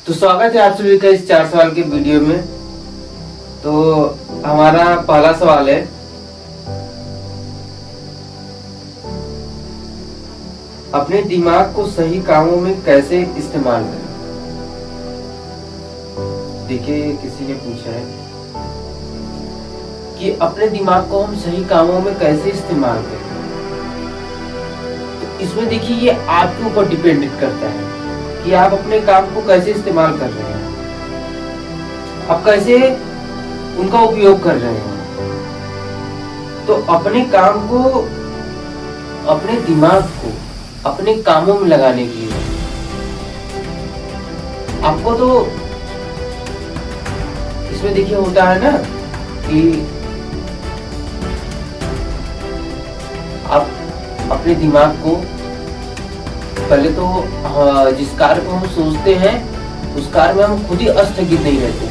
तो स्वागत है आप सभी का इस 4 सवाल के वीडियो में। तो हमारा पहला सवाल है, अपने दिमाग को सही कामों में कैसे इस्तेमाल करें। देखिए, किसी ने पूछा है कि अपने दिमाग को हम सही कामों में कैसे इस्तेमाल करें। तो इसमें देखिए, ये आपके ऊपर डिपेंडेंट करता है कि आप अपने काम को कैसे इस्तेमाल कर रहे हैं, आप कैसे उनका उपयोग कर रहे हैं। तो अपने काम को, अपने दिमाग को अपने कामों में लगाने के लिए आपको तो इसमें देखिए होता है ना कि आप अपने दिमाग को पहले तो जिस कार्य को हम सोचते हैं उस कार्य में हम खुद ही अस्थगित नहीं रहते।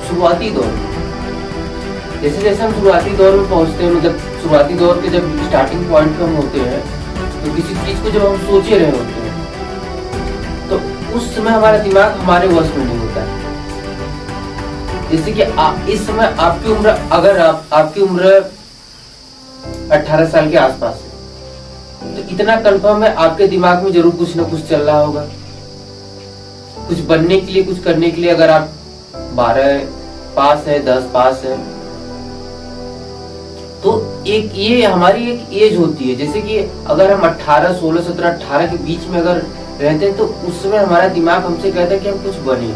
शुरुआती दौर में जैसे जैसे हम शुरुआती दौर में पहुंचते हैं, मतलब शुरुआती दौर के जब स्टार्टिंग पॉइंट पे हम होते हैं, तो किसी चीज को जब हम सोचे रहे होते हैं तो उस समय हमारा दिमाग हमारे वश में नहीं होता है। जैसे कि इस समय आपकी उम्र, अगर आपकी उम्र 18 साल के आसपास है, तो इतना कंफर्म है आपके दिमाग में जरूर कुछ ना कुछ चल रहा होगा। कुछ बनने के लिए, कुछ करने के लिए, अगर आप 12 पास है, 10 पास है, तो एक ये हमारी एक एज होती है। जैसे कि अगर हम 18, 16, 17, 18 के बीच में अगर रहते हैं, तो उस समय हमारा दिमाग हमसे कहता है कि हम कुछ बने,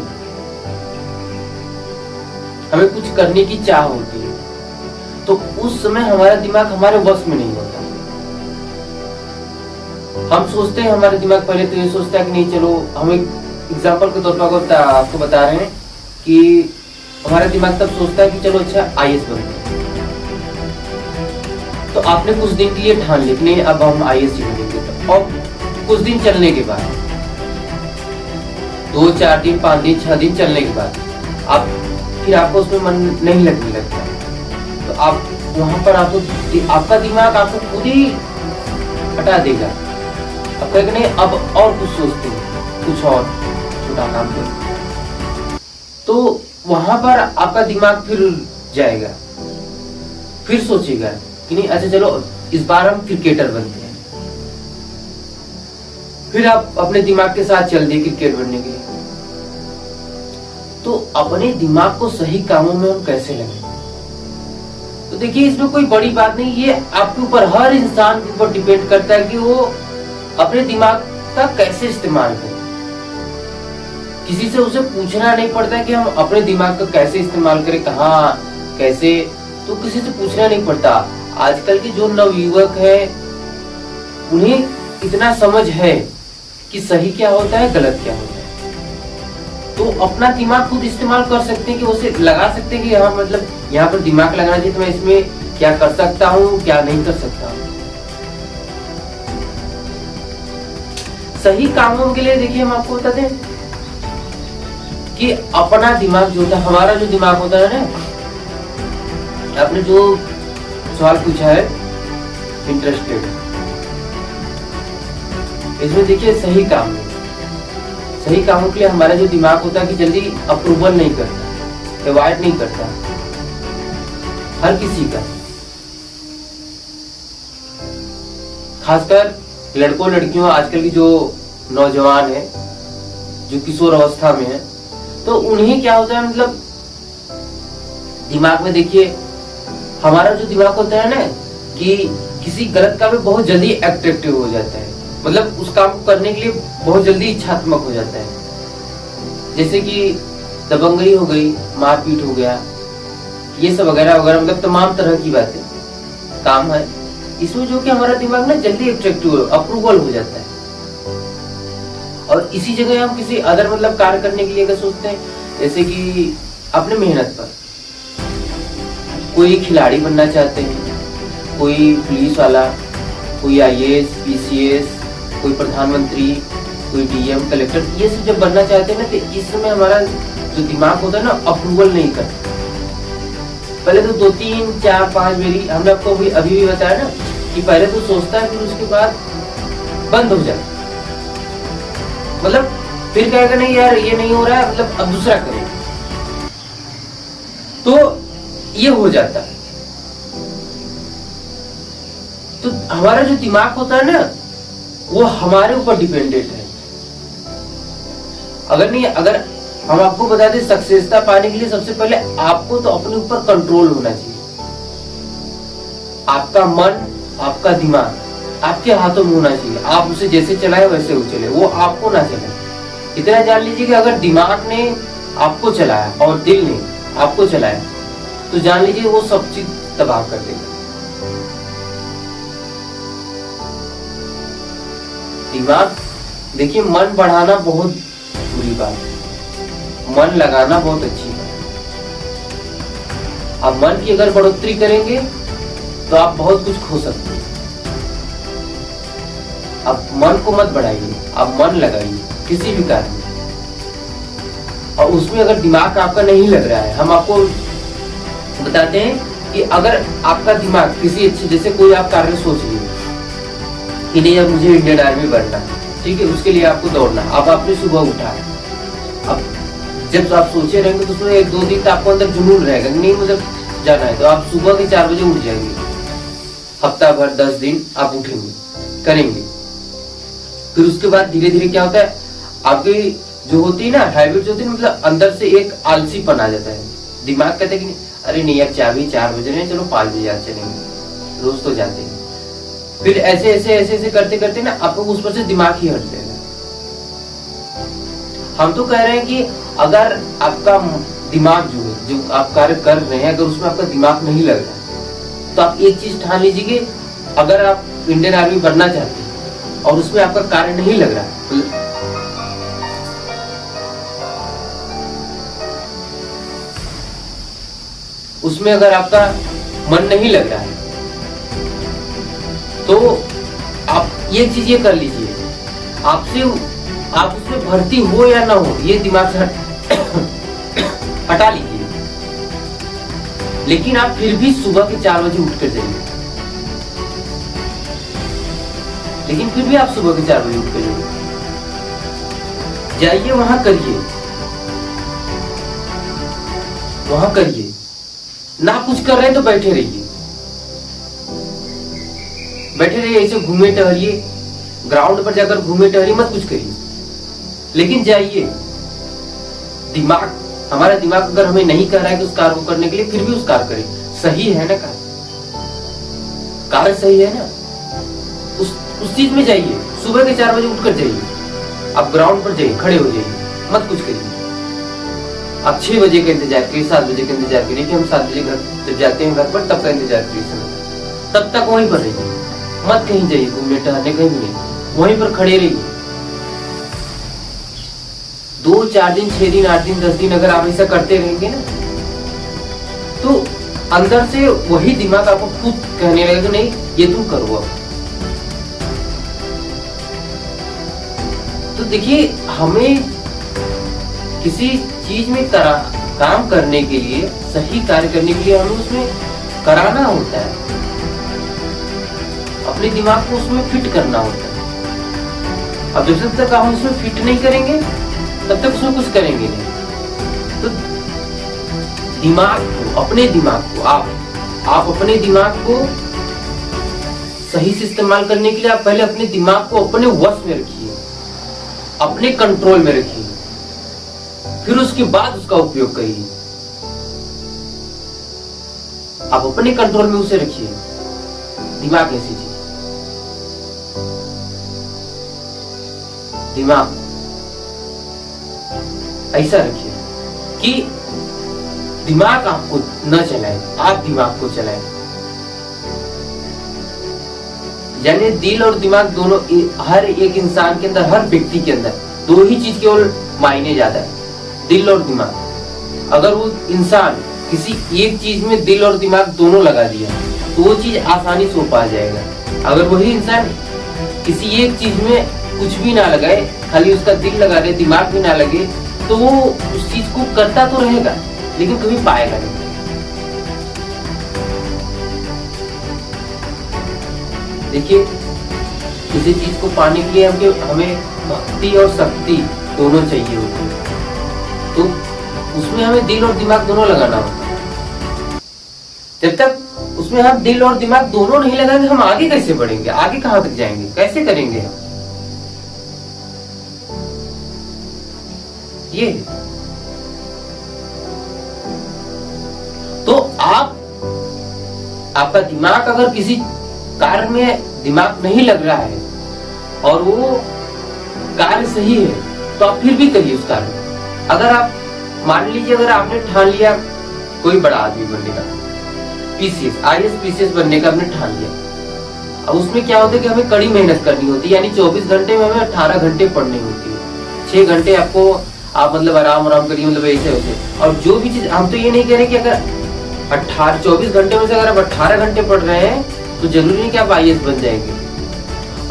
हमें कुछ करने की चाह होती है। तो उस समय हमारा दिमाग हमारे वश में नहीं होता। हम सोचते हैं, हमारे दिमाग पहले तो ये सोचता है कि नहीं, चलो हम एक एग्जाम्पल के तौर पर आपको बता रहे हैं कि हमारा दिमाग तब सोचता है कि चलो अच्छा IAS बनते हैं। तो आपने कुछ दिन के लिए ठान लिया कि नहीं, अब हम IAS बनेंगे। और कुछ दिन चलने के बाद, 2, 4 दिन, 5 दिन, 6 दिन चलने के बाद आप फिर आपको उसमें मन नहीं लगने लगता, तो आप वहां पर आपका दिमाग आपको खुद ही हटा देगा। अब कहेगा नहीं, अब और कुछ सोचते हैं, कुछ और छोटा काम करो। तो वहां पर आपका दिमाग फिर जाएगा, फिर सोचेगा कि नहीं, अच्छा चलो इस बार हम क्रिकेटर बनते हैं। फिर आप अपने दिमाग के साथ चल दिए क्रिकेट बनने के लिए। तो अपने दिमाग को सही कामों में हम कैसे लगाएं? तो देखिए, इसमें कोई बड़ी बात नहीं, ये आपके ऊपर, हर इंसान के ऊपर डिपेंड करता है कि वो अपने दिमाग का कैसे इस्तेमाल करें। किसी से उसे पूछना नहीं पड़ता है कि हम अपने दिमाग का कैसे इस्तेमाल करें, कहाँ कैसे, तो किसी से पूछना नहीं पड़ता। आजकल के जो नवयुवक है उन्हें इतना समझ है कि सही क्या होता है, गलत क्या होता है। तो अपना दिमाग खुद इस्तेमाल कर सकते हैं, कि उसे लगा सकते हैं कि हाँ, मतलब यहाँ पर दिमाग लगाना चाहिए, तो मैं इसमें क्या कर सकता हूँ, क्या नहीं कर सकता हूँ। सही कामों के लिए देखिए, हम आपको बताते हैं कि अपना दिमाग जो होता है, हमारा जो दिमाग होता है ना, आपने जो सवाल पूछा है इंटरेस्टेड, इसमें देखिए सही काम में, सही कामों के लिए हमारा जो दिमाग होता है कि जल्दी अप्रूवल नहीं करता, अवॉइड नहीं करता हर किसी का, खासकर लड़कों लड़कियों, आजकल की जो नौजवान है, जो किशोर अवस्था में है, तो उन्हें क्या होता है, मतलब दिमाग में देखिए, हमारा जो दिमाग होता है ना, कि किसी गलत काम में बहुत जल्दी अट्रैक्टिव हो जाता है, मतलब उस काम को करने के लिए बहुत जल्दी इच्छात्मक हो जाता है। जैसे कि दबंगई हो गई, मारपीट हो गया, ये सब वगैरह वगैरह, मतलब तमाम तरह की बातें काम है, इसमें जो कि हमारा दिमाग ना जल्दी अट्रैक्टिव, अप्रूवल हो जाता है। और इसी जगह हम किसी अदर, मतलब कार्य करने के लिए क्या सोचते हैं, जैसे कि अपने मेहनत पर, कोई खिलाड़ी बनना चाहते हैं, कोई पुलिस वाला, कोई IAS, PCS, कोई प्रधानमंत्री, कोई DM, कलेक्टर, ये सब जब बनना चाहते हैं ना, तो इस समय हमारा जो दिमाग होता है ना, अप्रूवल नहीं करता। पहले तो 2, 3, 4, 5 मेरी, हमने आपको अभी भी बताया ना कि पहले तो सोचता है, फिर उसके बाद बंद हो जाता है। मतलब फिर कहेगा नहीं यार ये नहीं हो रहा है, मतलब अब दूसरा करो। तो ये हो जाता है। तो हमारा जो दिमाग होता है ना, वो हमारे ऊपर डिपेंडेंट है। अगर हम आपको बता दें, सक्सेसता पाने के लिए सबसे पहले आपको तो अपने ऊपर कंट्रोल होना चाहिए। आपका मन, आपका दिमाग आपके हाथों में होना चाहिए। आप उसे जैसे चलाए वैसे वो चले, वो आपको ना चले। इतना जान लीजिए कि अगर दिमाग ने आपको चलाया और दिल ने आपको चलाया, तो जान लीजिए वो सब चीज तबाह कर देगा। दिमाग, देखिए, मन बढ़ाना बहुत बुरी बात है, मन लगाना बहुत अच्छी बात है। आप मन की अगर बढ़ोतरी करेंगे तो आप बहुत कुछ खो सकते हैं। आप मन को मत बढ़ाइए, आप मन लगाइए किसी भी कार्य में। और उसमें अगर दिमाग आपका नहीं लग रहा है, हम आपको बताते हैं कि अगर आपका दिमाग किसी अच्छे, जैसे कोई आप कार्य सोच लिए कि नहीं अब मुझे इंडियन आर्मी बनना, ठीक है, उसके लिए आपको दौड़ना। अब आपने सुबह उठा, अब जब आप सोचे रहेंगे तो उसमें 1-2 दिन तो आपको अंदर जुनून रहेगा, नहीं मुझे जाना है, तो आप सुबह के 4 बजे उठ जाएंगे। हफ्ता भर 10 दिन आप उठेंगे, करेंगे। फिर उसके बाद धीरे धीरे क्या होता है, आपकी जो होती है ना हैबिट होती है, मतलब अंदर से एक आलसीपन आ जाता है। दिमाग कहता है कि अरे नहीं यार 4 बजे नहीं, चलो 5 बजे आज चलेंगे, रोज तो जाते हैं। फिर ऐसे ऐसे ऐसे ऐसे करते करते ना आपको उस पर से दिमाग ही हट जाएगा। हम तो कह रहे हैं कि अगर आपका दिमाग जो है, जो आप कार्य कर रहे हैं, अगर उसमें आपका दिमाग नहीं लग रहा है, तो आप एक चीज ठान लीजिए कि अगर आप इंडियन आर्मी बनना चाहते हैं और उसमें आपका कार्य नहीं लग रहा है, उसमें अगर आपका मन नहीं लग रहा है, तो आप ये चीज ये कर लीजिए, आपसे आप उसमें भर्ती हो या ना हो, ये दिमाग से हटा लीजिए। लेकिन आप फिर भी सुबह के 4 बजे उठ कर जाइए, लेकिन फिर भी आप सुबह के 4 बजे उठ कर जाइए, वहां करिए, वहां करिए। ना कुछ कर रहे हैं तो बैठे रहिए, बैठे रहिए, ऐसे घूमे टहलिए, ग्राउंड पर जाकर घूमे टहलिए, मत कुछ करिए, लेकिन जाइए। दिमाग, हमारा दिमाग अगर हमें नहीं कह रहा है कि उस कार्य को करने के लिए, फिर भी उस कार्य करें। सही है ना कार्य सही है ना, उस चीज में जाइए। सुबह के 4 बजे उठकर जाइए, आप ग्राउंड पर जाइए, खड़े हो जाइए, मत कुछ करिए। आप 6 बजे का इंतजार करिए, 7 बजे का इंतजार करिए कि हम 7 बजे घर जब जाते हैं घर पर, तब का इंतजार करिए। तब तक वहीं पर रहिए, मत कहीं जाइए घूमने टहलने, कहीं भी नहीं, वहीं पर खड़े रहिए। 2-4 दिन, 6 दिन, 8 दिन, 10 दिन अगर आप ऐसा करते रहेंगे ना, तो अंदर से वही दिमाग आपको खुद कहने लगेगा नहीं ये तुम करो। तो देखिए, हमें किसी चीज में काम करने के लिए, सही कार्य करने के लिए हमें उसमें कराना होता है, अपने दिमाग को उसमें फिट करना होता है। अब जब तक हम उसमें फिट नहीं करेंगे तब तक उसमें कुछ करेंगे नहीं। तो दिमाग को, अपने दिमाग को आप अपने दिमाग को सही से इस्तेमाल करने के लिए आप पहले अपने दिमाग को अपने वश में रखिए, अपने कंट्रोल में रखिए, फिर उसके बाद उसका उपयोग करिए। आप अपने कंट्रोल में उसे रखिए। दिमाग ऐसी चीज, दिमाग ऐसा रखिए कि दिमाग आपको न चलाए, आप दिमाग को चलाए। यानी दिल और दिमाग दोनों, हर एक इंसान के अंदर, हर व्यक्ति के अंदर 2 ही चीज केवल मायने ज्यादा है, दिल और दिमाग। अगर वो इंसान किसी एक चीज में दिल और दिमाग दोनों लगा दिया तो वो चीज आसानी से हो पा जाएगा। अगर वही इंसान किसी एक चीज में कुछ भी ना लगाए, खाली उसका दिल लगा दे, दिमाग भी ना लगे, तो वो उस चीज को करता तो रहेगा लेकिन कभी पाएगा नहीं। देखिए, किसी चीज को पाने के लिए हमें भक्ति और शक्ति दोनों चाहिए होते हैं। तो उसमें हमें दिल और दिमाग दोनों लगाना होता है। जब तक उसमें हम दिल और दिमाग दोनों नहीं लगाएंगे, हम आगे कैसे बढ़ेंगे, आगे कहां तक जाएंगे, कैसे करेंगे हम? ये तो आपका दिमाग अगर किसी कार्य में दिमाग नहीं लग रहा है और वो कार्य सही है, तो आप फिर भी करिए उस कार्य में। अगर आप मान लीजिए, अगर आपने ठान लिया कोई बड़ा आदमी बनने का, पीसीएस IAS PCS बनने का आपने ठान लिया, अब उसमें क्या होता है कि हमें कड़ी मेहनत करनी होती है, यानी 24 घंटे में हमें 18 घंटे पढ़नी होती है। 6 घंटे आपको आप मतलब आराम करिए, मतलब ऐसे होते। और जो भी चीज, हम तो ये नहीं कह रहे कि अगर 24 घंटे में से अगर आप 18 घंटे पढ़ रहे हैं तो जरूरी नहीं कि आप IAS बन जाएंगे।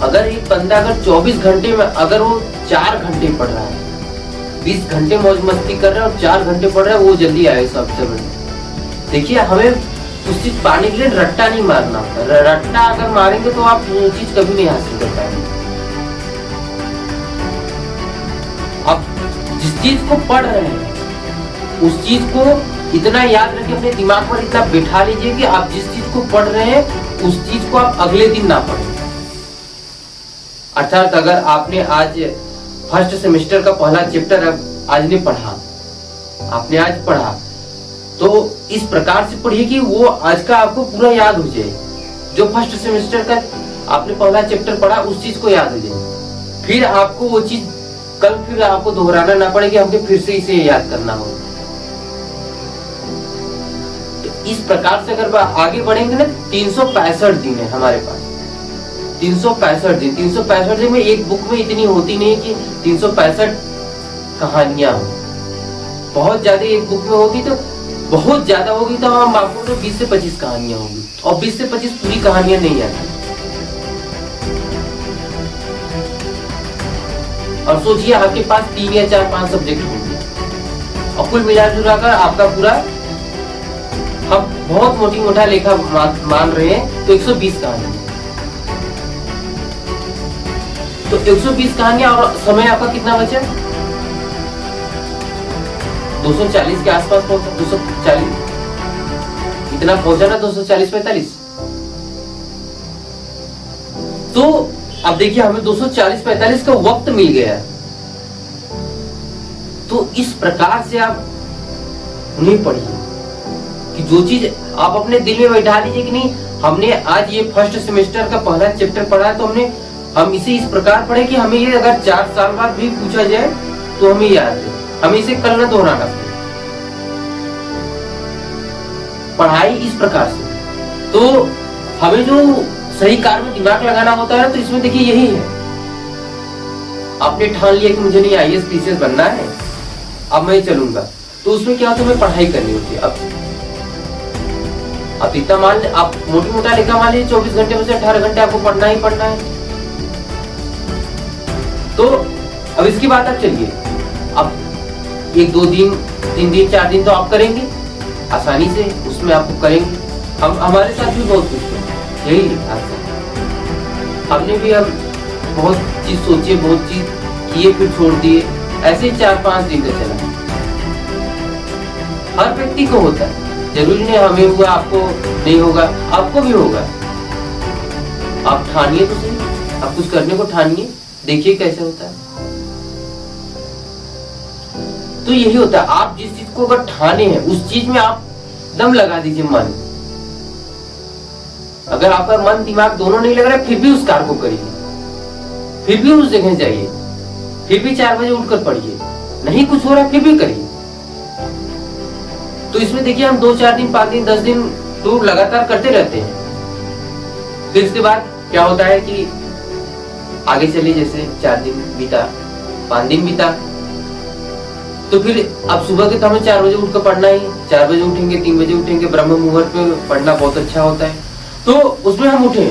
अगर एक बंदा अगर 24 घंटे में अगर वो 4 घंटे पढ़ रहा है, 20 घंटे मौज मस्ती कर रहा है और 4 घंटे पढ़ रहा है, वो जल्दी IAS अफसर बने। देखिए, हमें उस चीज पाने के लिए रट्टा नहीं मारना होता। रट्टा अगर मारेंगे तो आप वो चीज कभी नहीं हासिल कर पाएंगे। आप जिस चीज को पढ़ रहे हैं उस चीज को इतना याद रखिए, अपने दिमाग पर इतना बैठा लीजिए कि आप जिस चीज को पढ़ रहे हैं उस चीज को आप अगले दिन ना पढ़ें। अर्थात अगर आपने आज फर्स्ट सेमेस्टर का पहला चैप्टर आज ने पढ़ा, आपने आज पढ़ा, तो इस प्रकार से पढ़िए कि वो आज का आपको पूरा याद हो जाए। जो फर्स्ट सेमेस्टर का आपने पहला चैप्टर पढ़ा उस चीज को याद हो जाए, फिर आपको वो चीज कल फिर आपको दोहराना ना पड़े कि हमको फिर से इसे याद करना हो। तो इस प्रकार से अगर आगे बढ़ेंगे ना, 365 दिन है हमारे पास, 365 दिन। 365 दिन में एक बुक में इतनी होती नहीं कि 365 कहानियां हो, बहुत ज्यादा एक बुक में होगी तो बहुत ज्यादा होगी तो हम आपको तो 20 से 25 कहानियां होंगी, और 20 से 25 पूरी कहानियां नहीं आती। और सोचिए आपके पास 3 या 4 5 सब्जेक्ट होंगे और कुल मिला जुला कर आपका पूरा, हम बहुत मोटी मोटा लेखा मान रहे हैं तो 120 कहानियां। तो 120 कहानियां और समय आपका कितना बचा? 240 के आसपास पहुंचा, 240 इतना पहुंचा ना, 240-45। तो अब देखिए हमें 240-45 का वक्त मिल गया। तो इस प्रकार से आप उन्हें पढ़िए कि जो चीज आप अपने दिल में बैठा लीजिए कि नहीं, हमने आज ये फर्स्ट सेमेस्टर का पहला चैप्टर पढ़ा है, तो हम इसे इस प्रकार पढ़े कि हमें ये अगर 4 साल बाद भी पूछा जाए तो हमें याद है, हमें इसे कल न दोहराना पड़े। पढ़ाई इस प्रकार से, तो हमें जो सही कार्य में दिमाग लगाना होता है, तो इसमें देखिए यही है। आपने ठान लिया कि मुझे नहीं IAS PCS बनना है, अब मैं चलूंगा, तो उसमें क्या होता है, हमें पढ़ाई करनी होती है। अब इतना मान ले, आप मोटी मोटा लेखा मान लीजिए 24 घंटे में से 18 घंटे आपको पढ़ना ही पढ़ना है। तो अब इसकी बात आप चलिए, अब 1 2 दिन 3 दिन 4 दिन तो आप करेंगे आसानी से, उसमें आपको करेंगे। हम हमारे साथ भी बहुत कुछ यही लिखा था, हमने भी अब बहुत चीज सोची, बहुत चीज किए, फिर छोड़ दिए, ऐसे 4-5 दिन का चला। हर व्यक्ति को होता है, जरूरी नहीं हमें हुआ आपको नहीं होगा, आपको भी होगा। आप ठानिए तो सही, आप कुछ करने को ठानिए, देखिए कैसे होता है। तो यही होता है, आप जिस चीज को अगर ठाने हैं उस चीज में आप दम लगा दीजिए, मन। अगर आपका मन दिमाग दोनों नहीं लग रहा है, फिर भी उस कार्य को करिए, फिर भी उस जगह जाइए, फिर भी 4 बजे उठकर पढ़िए, नहीं कुछ हो रहा है फिर भी करिए। तो इसमें देखिए हम 2-4 दिन 5 दिन 10 दिन तो लगातार करते रहते हैं। फिर इसके बाद क्या होता है कि आगे चलिए, जैसे 4 दिन बीता, 5 दिन बीता, तो फिर अब सुबह के तो हमें 4 बजे उठकर पढ़ना ही, 4 बजे उठेंगे, 3 बजे उठेंगे, ब्रह्म मुहूर्त में पढ़ना बहुत अच्छा होता है, तो उसमें हम उठे।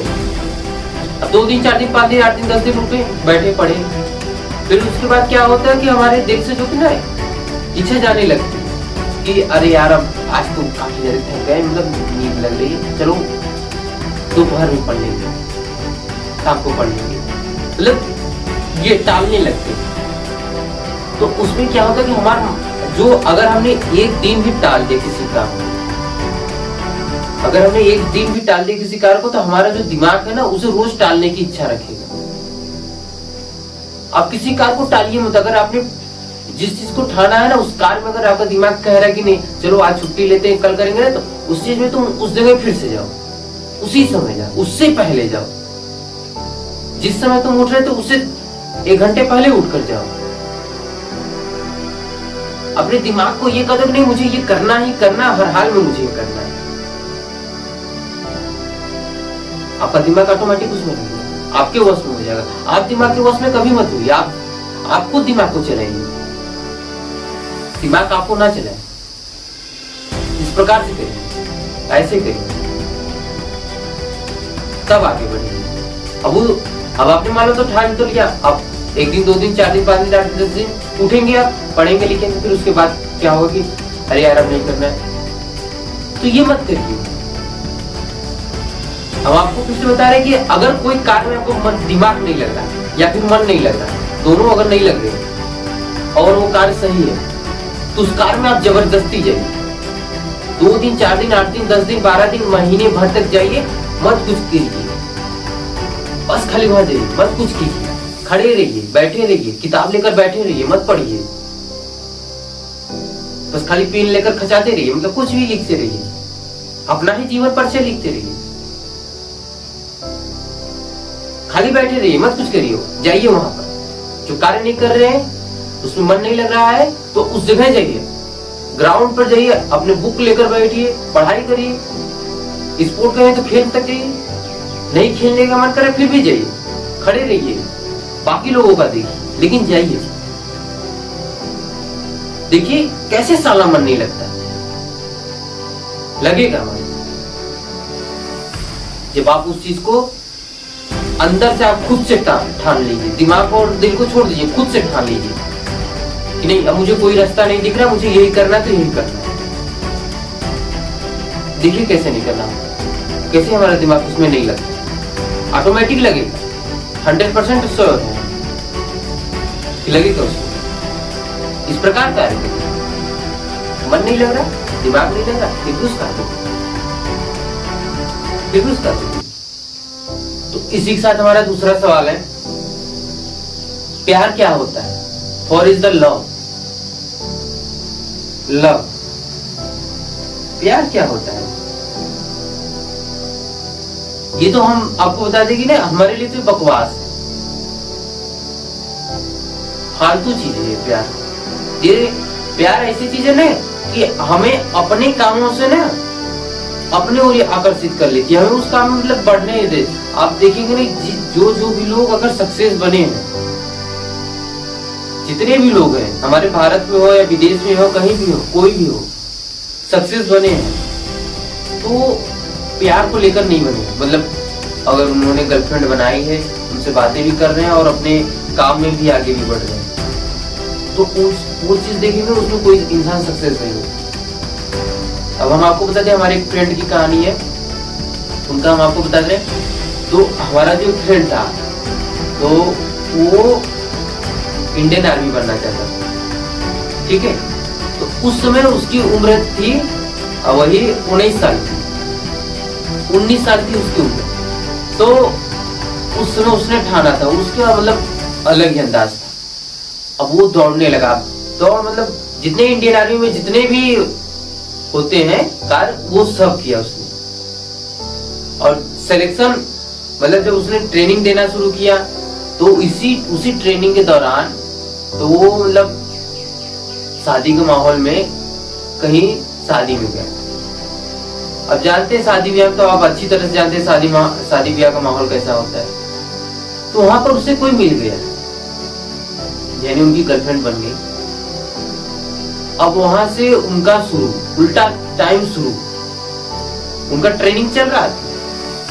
अब 2 दिन 4 दिन 5 दिन 8 दिन 10 दिन उठे, बैठे पढ़े। फिर उसके बाद क्या होता है कि हमारे दिल से जो कि ना इच्छा जाने लगती है कि अरे यार अब आज तो काफी ज्यादा थक गए, मतलब नींद लग रही है, चलो दोपहर में पढ़ लेंगे, शाम को पढ़ लेंगे, मतलब ये टालने लगते। तो उसमें क्या होता है कि हमारा जो, अगर हमने एक दिन भी टाल दिया किसी काम, अगर हमने एक दिन भी टाल दिया किसी कार्य को, तो हमारा जो दिमाग है ना उसे रोज टालने की इच्छा रखेगा। आप किसी कार्य को टालिए मत। अगर आपने जिस चीज को ठाना है ना, उस कार्य में अगर आपका दिमाग कह रहा है कि नहीं चलो आज छुट्टी लेते हैं, कल करेंगे ना, तो उस चीज में तुम उस जगह फिर से जाओ, उसी समय जाओ, उससे पहले जाओ। जिस समय तुम उठ रहे तो उससे 1 घंटे पहले उठ कर जाओ। अपने दिमाग को ये कदम नहीं मुझे ये करना ही करना, हर हाल में मुझे ये करना है। आपका दिमाग ऑटोमेटिक उसमें नहीं, आपके वश में हो जाएगा। आप दिमाग के वश में कभी मत हुई, आप खुद दिमाग को चलाइए, दिमाग आपको ना चलाए। इस प्रकार से करिए, ऐसे करिए, तब आगे बढ़िए। अब आपने मान लो तो ठान तो लिया, अब 1 दिन 2 दिन 4 दिन 5 दिन 8 दिन 10 दिन उठेंगे, आप पढ़ेंगे लिखेंगे, फिर उसके बाद क्या होगा कि अरे यार अब नहीं करना है, तो ये मत करिए। अब आपको फिर से बता रहे कि अगर कोई कार्य में आपको दिमाग नहीं लग रहा या फिर मन नहीं लग रहा, दोनों अगर नहीं लग रहे और वो कार्य सही है, तो उस कार्य में आप जबरदस्ती जाइए। 2 दिन 4 दिन 8 दिन 10 दिन 12 दिन महीने भर तक जाइए, मत कुछ कीजिए, बस खाली वहां जाइए, मत कुछ कीजिए, खड़े रहिए, बैठे रहिए, किताब लेकर बैठे रहिए, मत पढ़िए, बस खाली पेन लेकर खचाते रहिए, मतलब कुछ भी लिखते रहिए, अपना ही जीवन परिचय लिखते रहिए, खाली बैठे रहिए, मत कुछ करिए। जाइए वहां पर जो कार्य नहीं कर रहे हैं, उसमें मन नहीं लग रहा है, तो उस जगह जाइए, ग्राउंड पर जाइए, अपने बुक लेकर बैठिए, पढ़ाई करिए। स्पोर्ट करें तो खेल तक जाइए, नहीं खेलने का मन करे फिर भी जाइए, खड़े रहिए, बाकी लोगों का देखिए, लेकिन जाइए। देखिए कैसे साला मन नहीं लगता, लगेगा मन जब आप उस चीज को अंदर से आप खुद से ठान लीजिए। दिमाग और दिल को छोड़ दीजिए, खुद से ठान लीजिए कि नहीं अब मुझे कोई रास्ता नहीं दिख रहा, मुझे यही करना है तो यही करना है। देखिए कैसे नहीं करना, कैसे हमारा दिमाग उसमें नहीं लगता, ऑटोमेटिक लगेगा, 100% श्योर है कि लगेगा उसको। इस प्रकार कार्य करिए, मन नहीं लग रहा, दिमाग नहीं लग रहा, फिर उसका तो इसी के साथ हमारा दूसरा सवाल है, प्यार क्या होता है? For is the love, love प्यार क्या होता है? ये तो हम आपको बता देंगे ना, हमारे लिए तो बकवास है, फालतू चीज है प्यार। ये प्यार ऐसी चीज है ना कि हमें अपने कामों से ना अपने ओर आकर्षित कर लेती है, हमें उस काम में मतलब बढ़ने ही दे। आप देखेंगे ना, जो भी लोग अगर सक्सेस बने हैं, जितने भी लोग हैं हमारे भारत में हो या विदेश में हो, कहीं भी हो, कोई भी हो, सक्सेस बने हैं तो प्यार को लेकर नहीं बने। मतलब अगर उन्होंने गर्लफ्रेंड बनाई है, उनसे बातें भी कर रहे हैं और अपने काम में भी आगे भी बढ़ रहे हैं, तो वो चीज देखेंगे, उसमें कोई इंसान सक्सेस नहीं है। अब हम आपको बता दें, हमारे एक फ्रेंड की कहानी है, उनका हम आपको बता दें। तो हमारा जो फ्रेंड था, तो वो इंडियन आर्मी बनना चाहता था, ठीक है। तो उस समय उसकी उम्र थी वही 19 साल की, 19 साल की उसकी उम्र। तो उस समय उसने ठाना था, उसका मतलब अलग ही अंदाज था। अब वो दौड़ने लगा, दौड़ मतलब जितने इंडियन आर्मी में जितने भी होते हैं कार्य, वो सब किया उसने। और सिलेक्शन मतलब जब उसने ट्रेनिंग देना शुरू किया, तो उसी ट्रेनिंग के दौरान तो वो मतलब शादी के माहौल में कहीं शादी में गया। अब जानते हैं शादी ब्याह, तो आप अच्छी तरह से जानते हैं शादी ब्याह का माहौल कैसा होता है। तो वहां पर उससे कोई मिल गया, यानी उनकी गर्लफ्रेंड बन गई। अब वहां से उनका उल्टा टाइम शुरू, उनका ट्रेनिंग चल रहा था,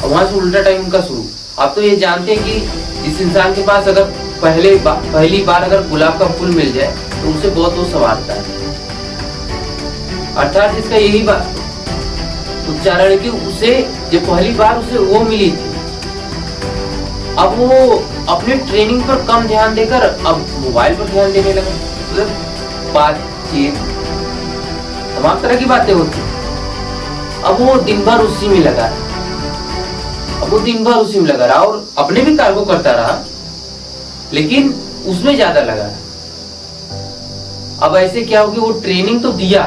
वहां से उल्टा टाइम उनका शुरू। आप तो ये जानते हैं कि जिस इंसान के पास अगर पहली बार अगर गुलाब का फूल मिल जाए तो उसे बहुत वो संवारता है, अर्थात इसका यही बात उच्चारण कि उसे जब पहली बार उसे वो मिली थी, अब वो अपने ट्रेनिंग पर कम ध्यान देकर अब मोबाइल पर ध्यान देने लगा। मतलब बातचीत, तमाम तरह की बातें होती। अब वो दिन भर उसी में लगा रहा, और अपने भी कार्य करता रहा, लेकिन उसमें ज्यादा लगा रहा। अब ऐसे क्या होगी, वो ट्रेनिंग तो दिया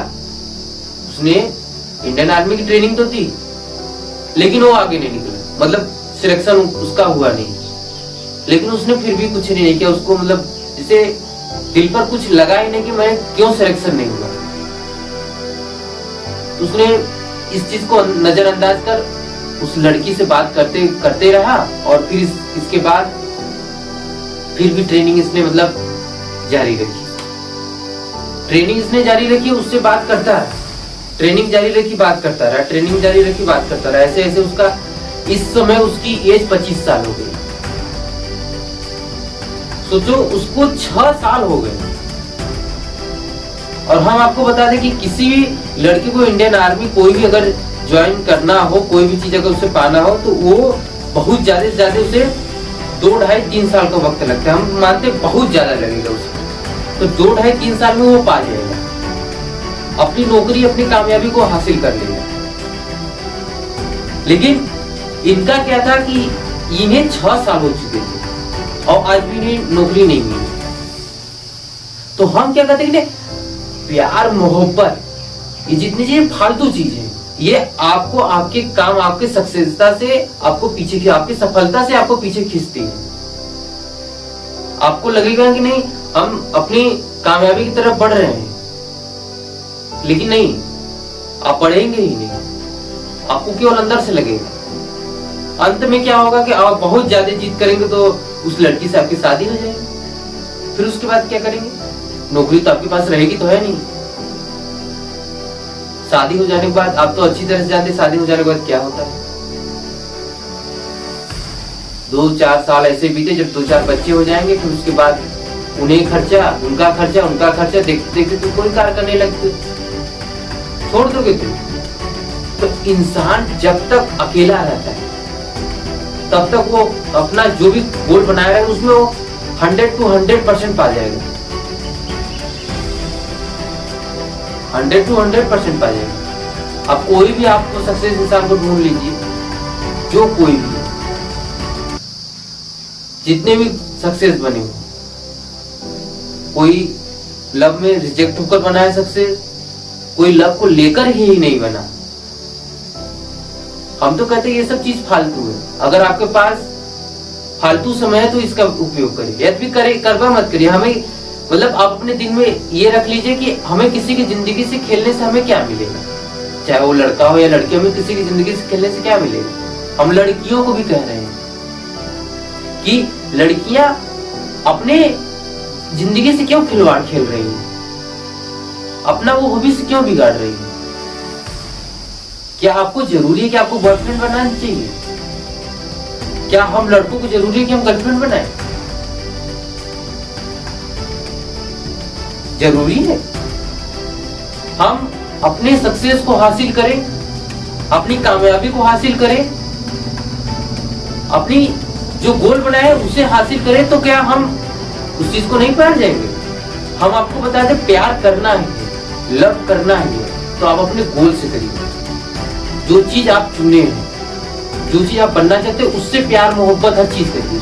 उसने, इंडियन आर्मी की ट्रेनिंग तो दी, लेकिन वो आगे नहीं निकला, मतलब सिलेक्शन उसका हुआ नहीं। लेकिन उसने फिर भी कुछ नहीं किया, उसको मतलब जैसे दिल पर कुछ लगा ही नहीं कि मैं क्यों सिलेक्शन नहीं हुआ। तो उसने इस चीज को नजरअंदाज कर उस लड़की से बात करते रहा, और फिर इसके बाद फिर भी ट्रेनिंग इसने मतलब जारी रखी। उससे बात करता रहा, ट्रेनिंग जारी रखी, बात करता रहा। ऐसे ऐसे उसका इस समय उसकी एज 25 साल हो गई। सोचो, उसको 6 साल हो गए। और हम आपको बता दें कि किसी भी लड़की को इंडियन आर्मी कोई भी अगर ज्वाइन करना हो, कोई भी चीज अगर उसे पाना हो, तो वो बहुत ज्यादा से ज्यादा उसे 2, 2.5, 3 साल का वक्त लगता है। हम मानते बहुत ज्यादा लगेगा उसे, तो 2, 2.5, 3 साल में वो पा जाएगा, अपनी नौकरी, अपनी कामयाबी को हासिल कर लेगा। लेकिन इनका क्या था कि इन्हें 6 साल हो चुके थे और आज भी इन्हें नौकरी नहीं मिली। तो हम क्या कहते हैं, प्यार, मोहब्बत, ये जितनी चीजें फालतू चीज है, ये आपको आपके काम, आपके सक्सेसता से आपको पीछे, आपकी सफलता से आपको पीछे खींचती है। आपको लगेगा कि नहीं, हम अपनी कामयाबी की तरफ बढ़ रहे हैं, लेकिन नहीं, आप बढ़ेंगे ही नहीं, आपको केवल अंदर से लगेगा। अंत में क्या होगा कि आप बहुत ज्यादा जिद करेंगे तो उस लड़की से आपकी शादी हो जाएगी। फिर उसके बाद क्या करेंगे, नौकरी तो आपके पास रहेगी तो है नहीं। शादी हो जाने के बाद आप तो अच्छी तरह से जानते हैं, शादी हो जाने के बाद क्या होता है। 2-4 साल ऐसे बीते, जब 2-4 बच्चे हो जाएंगे, फिर उसके बाद उन्हें खर्चा, उनका खर्चा देखते देखते तो कोई कार्य करने लगते, छोड़ दोगे तुम। तो इंसान जब तक अकेला रहता है तब तक वो अपना जो भी गोल बनाया है उसमें वो 100 to 100% पा जाएगा, 100 to 100% पा जाएगा। अब कोई भी आपको सक्सेस इंसान को ढूंढ लीजिए, जो कोई भी, जितने भी सक्सेस बने हो, कोई लव में रिजेक्ट होकर बना है सक्सेस, कोई लव को लेकर ही नहीं बना। हम तो कहते हैं ये सब चीज फालतू है। अगर आपके पास फालतू समय है तो इसका उपयोग करिए, यदि करवा मत करिए। हमें मतलब आप अपने दिन में ये रख लीजिए कि हमें किसी की जिंदगी से खेलने से हमें क्या मिलेगा, चाहे वो लड़का हो या लड़की, हमें किसी की जिंदगी से खेलने से क्या मिलेगा। हम लड़कियों को भी कह रहे हैं कि लड़कियां अपने जिंदगी से क्यों खिलवाड़ खेल रही हैं, अपना वो भविष्य क्यों बिगाड़ रही है। क्या आपको जरूरी है कि आपको बॉयफ्रेंड बनाना चाहिए? क्या हम लड़कों को जरूरी है कि हम गर्लफ्रेंड बनाएं? जरूरी है हम अपने सक्सेस को हासिल करें, अपनी कामयाबी को हासिल करें, अपनी जो गोल बनाए उसे हासिल करें, तो क्या हम उस चीज को नहीं पा जाएंगे? हम आपको बता दें, प्यार करना है, लव करना है, तो आप अपने गोल से करिए। जो चीज आप चुने हैं, जो चीज आप बनना चाहते हैं, उससे प्यार, मोहब्बत, हर चीज करिए,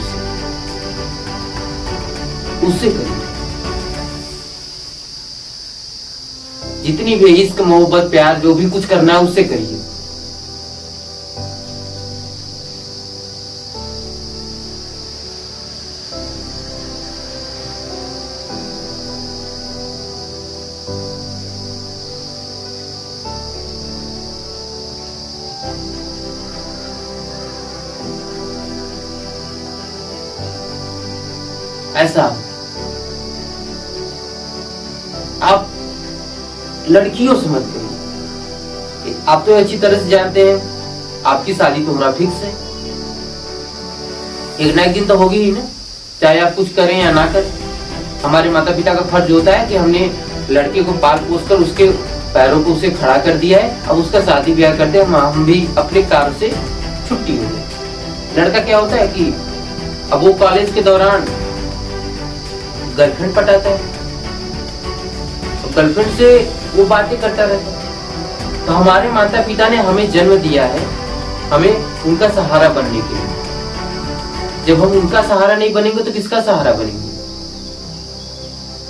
उससे करिए। जितनी भी इश्क, मोहब्बत, प्यार, जो भी कुछ करना है उससे करिए। ऐसा आप लड़कियों से मत करिए। आप तो अच्छी तरह से जानते हैं आपकी शादी तो होना फिक्स है, एक ना एक दिन तो होगी ही ना, चाहे आप कुछ करें या ना करें। हमारे माता पिता का फर्ज होता है कि हमने लड़के को पाल पोस कर उसके पैरों को उसे खड़ा कर दिया है, अब उसका शादी ब्याह करते हैं, हम भी अपने कार्य से छुट्टी हो गई। लड़का क्या होता है कि अब वो कॉलेज के दौरान गर्लफ्रेंड पटाता है, गर्लफ्रेंड से वो बातें करता रहता है। तो हमारे माता पिता ने हमें जन्म दिया है हमें उनका सहारा बनने के लिए। जब हम उनका सहारा नहीं बनेंगे तो किसका सहारा बनेंगे?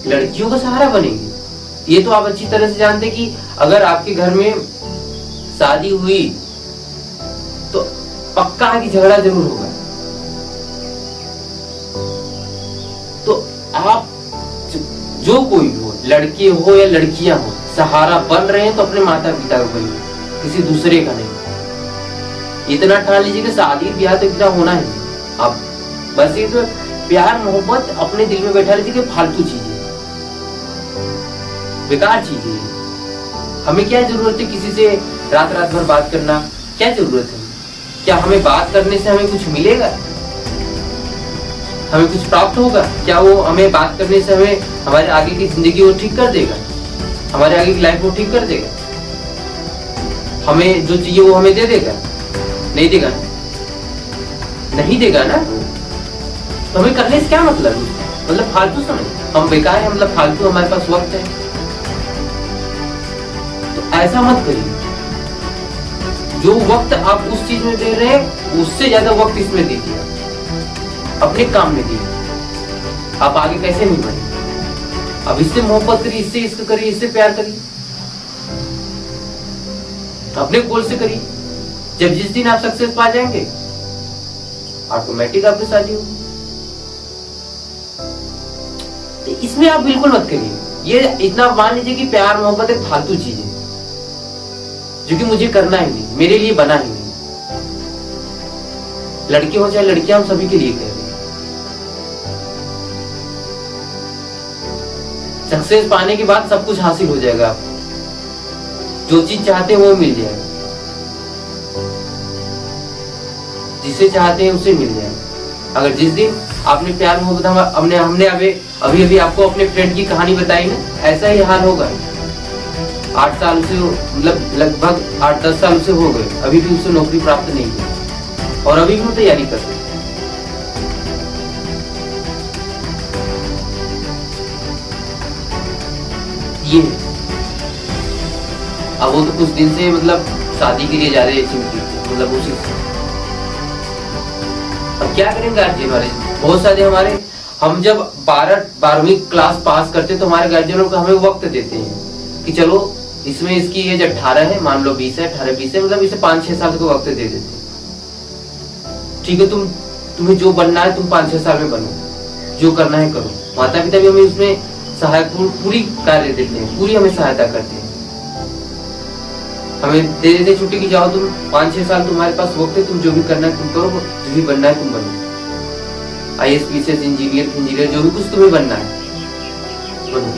लड़कियों का सहारा बनेंगे। ये तो आप अच्छी तरह से जानते कि अगर आपके घर में शादी हुई तो पक्का है कि झगड़ा जरूर होगा। तो आप जो कोई हो, लड़के हो या लड़कियां हो, सहारा बन रहे हैं तो अपने माता पिता का बनिए, किसी दूसरे का नहीं। इतना ठान लीजिए कि शादी ब्याह तो इतना होना ही। आप बस ये तो प्यार मोहब्बत अपने दिल में बैठा लीजिए कि फालतू चीजें, बेकार चीजें। हमें क्या जरूरत है किसी से रात रात भर बात करना? क्या जरूरत है? क्या हमें बात करने से हमें कुछ मिलेगा? हमें कुछ प्राप्त होगा? क्या वो हमें बात करने से हमें हमारे आगे की जिंदगी वो ठीक कर देगा? हमारे आगे की लाइफ वो ठीक कर देगा? हमें जो चाहिए वो हमें दे देगा? नहीं देगा, नहीं देगा ना। तो हमें करने से क्या मतलब? मतलब फालतू समय, हम बेकार है, मतलब फालतू हमारे पास वक्त है। तो ऐसा मत करिए। जो वक्त आप उस चीज में दे रहे हैं उससे ज्यादा वक्त इसमें दीजिए, अपने काम में दीजिए। आप आगे कैसे नहीं बढ़ेंगे? अब इससे मोहब्बत करिए, इससे इसका करिए, इससे प्यार करिए, अपने गोल से करिए। जब जिस दिन आप सक्सेस पा जाएंगे ऑटोमेटिक आपकी शादी होगी। तो इसमें आप बिल्कुल मत करिए। ये इतना मान लीजिए कि प्यार मोहब्बत एक फालतू चीज है जो कि मुझे करना ही नहीं, मेरे लिए बना ही नहीं। लड़के हो चाहे लड़कियां, हम सभी के लिए कह रहे हैं। सक्सेस पाने के बाद सब कुछ हासिल हो जाएगा आपको, जो चीज चाहते हैं वो मिल जाएगा, जिसे चाहते हैं उसे मिल जाएगा। अगर जिस दिन आपने प्यार मोहब्बत, हमने अभी आपको अपने फ्रेंड की कहानी बताई ना, ऐसा ही हाल होगा। 8 साल से, मतलब लगभग 8-10 साल से हो गए, अभी भी उसे नौकरी प्राप्त नहीं हुई और अभी भी वो तैयारी कर रहे। ये अब वो तो कुछ दिन से मतलब शादी के लिए जा रहे हैं चिंतित, मतलब उसी से। अब क्या करेंगे गार्जियन वाले? बहुत सारे हमारे, हम जब 12वीं क्लास पास करते तो हमारे गार्जियनों को हमें वक्त देते हैं कि चलो इसमें इसकी एज 18 है, मान लो 20 है, 18-20 है, मतलब इसे 5-6 साल का वक्त दे देते हैं। ठीक है, तुम्हें जो बनना है तुम 5-6 साल में बनो, जो करना है करो। माता पिता भी हमें उसमें सहायक पूरी कार्य देते हैं, पूरी हमें सहायता करते हैं। हमें दे देते छुट्टी की जाओ तुम 5-6 साल तुम्हारे पास वक्त है, तुम जो भी करना है तुम करो, जो भी बनना है तुम बनो। IAS, PCS, इंजीनियर, जो भी कुछ तुम्हें बनना है बनो।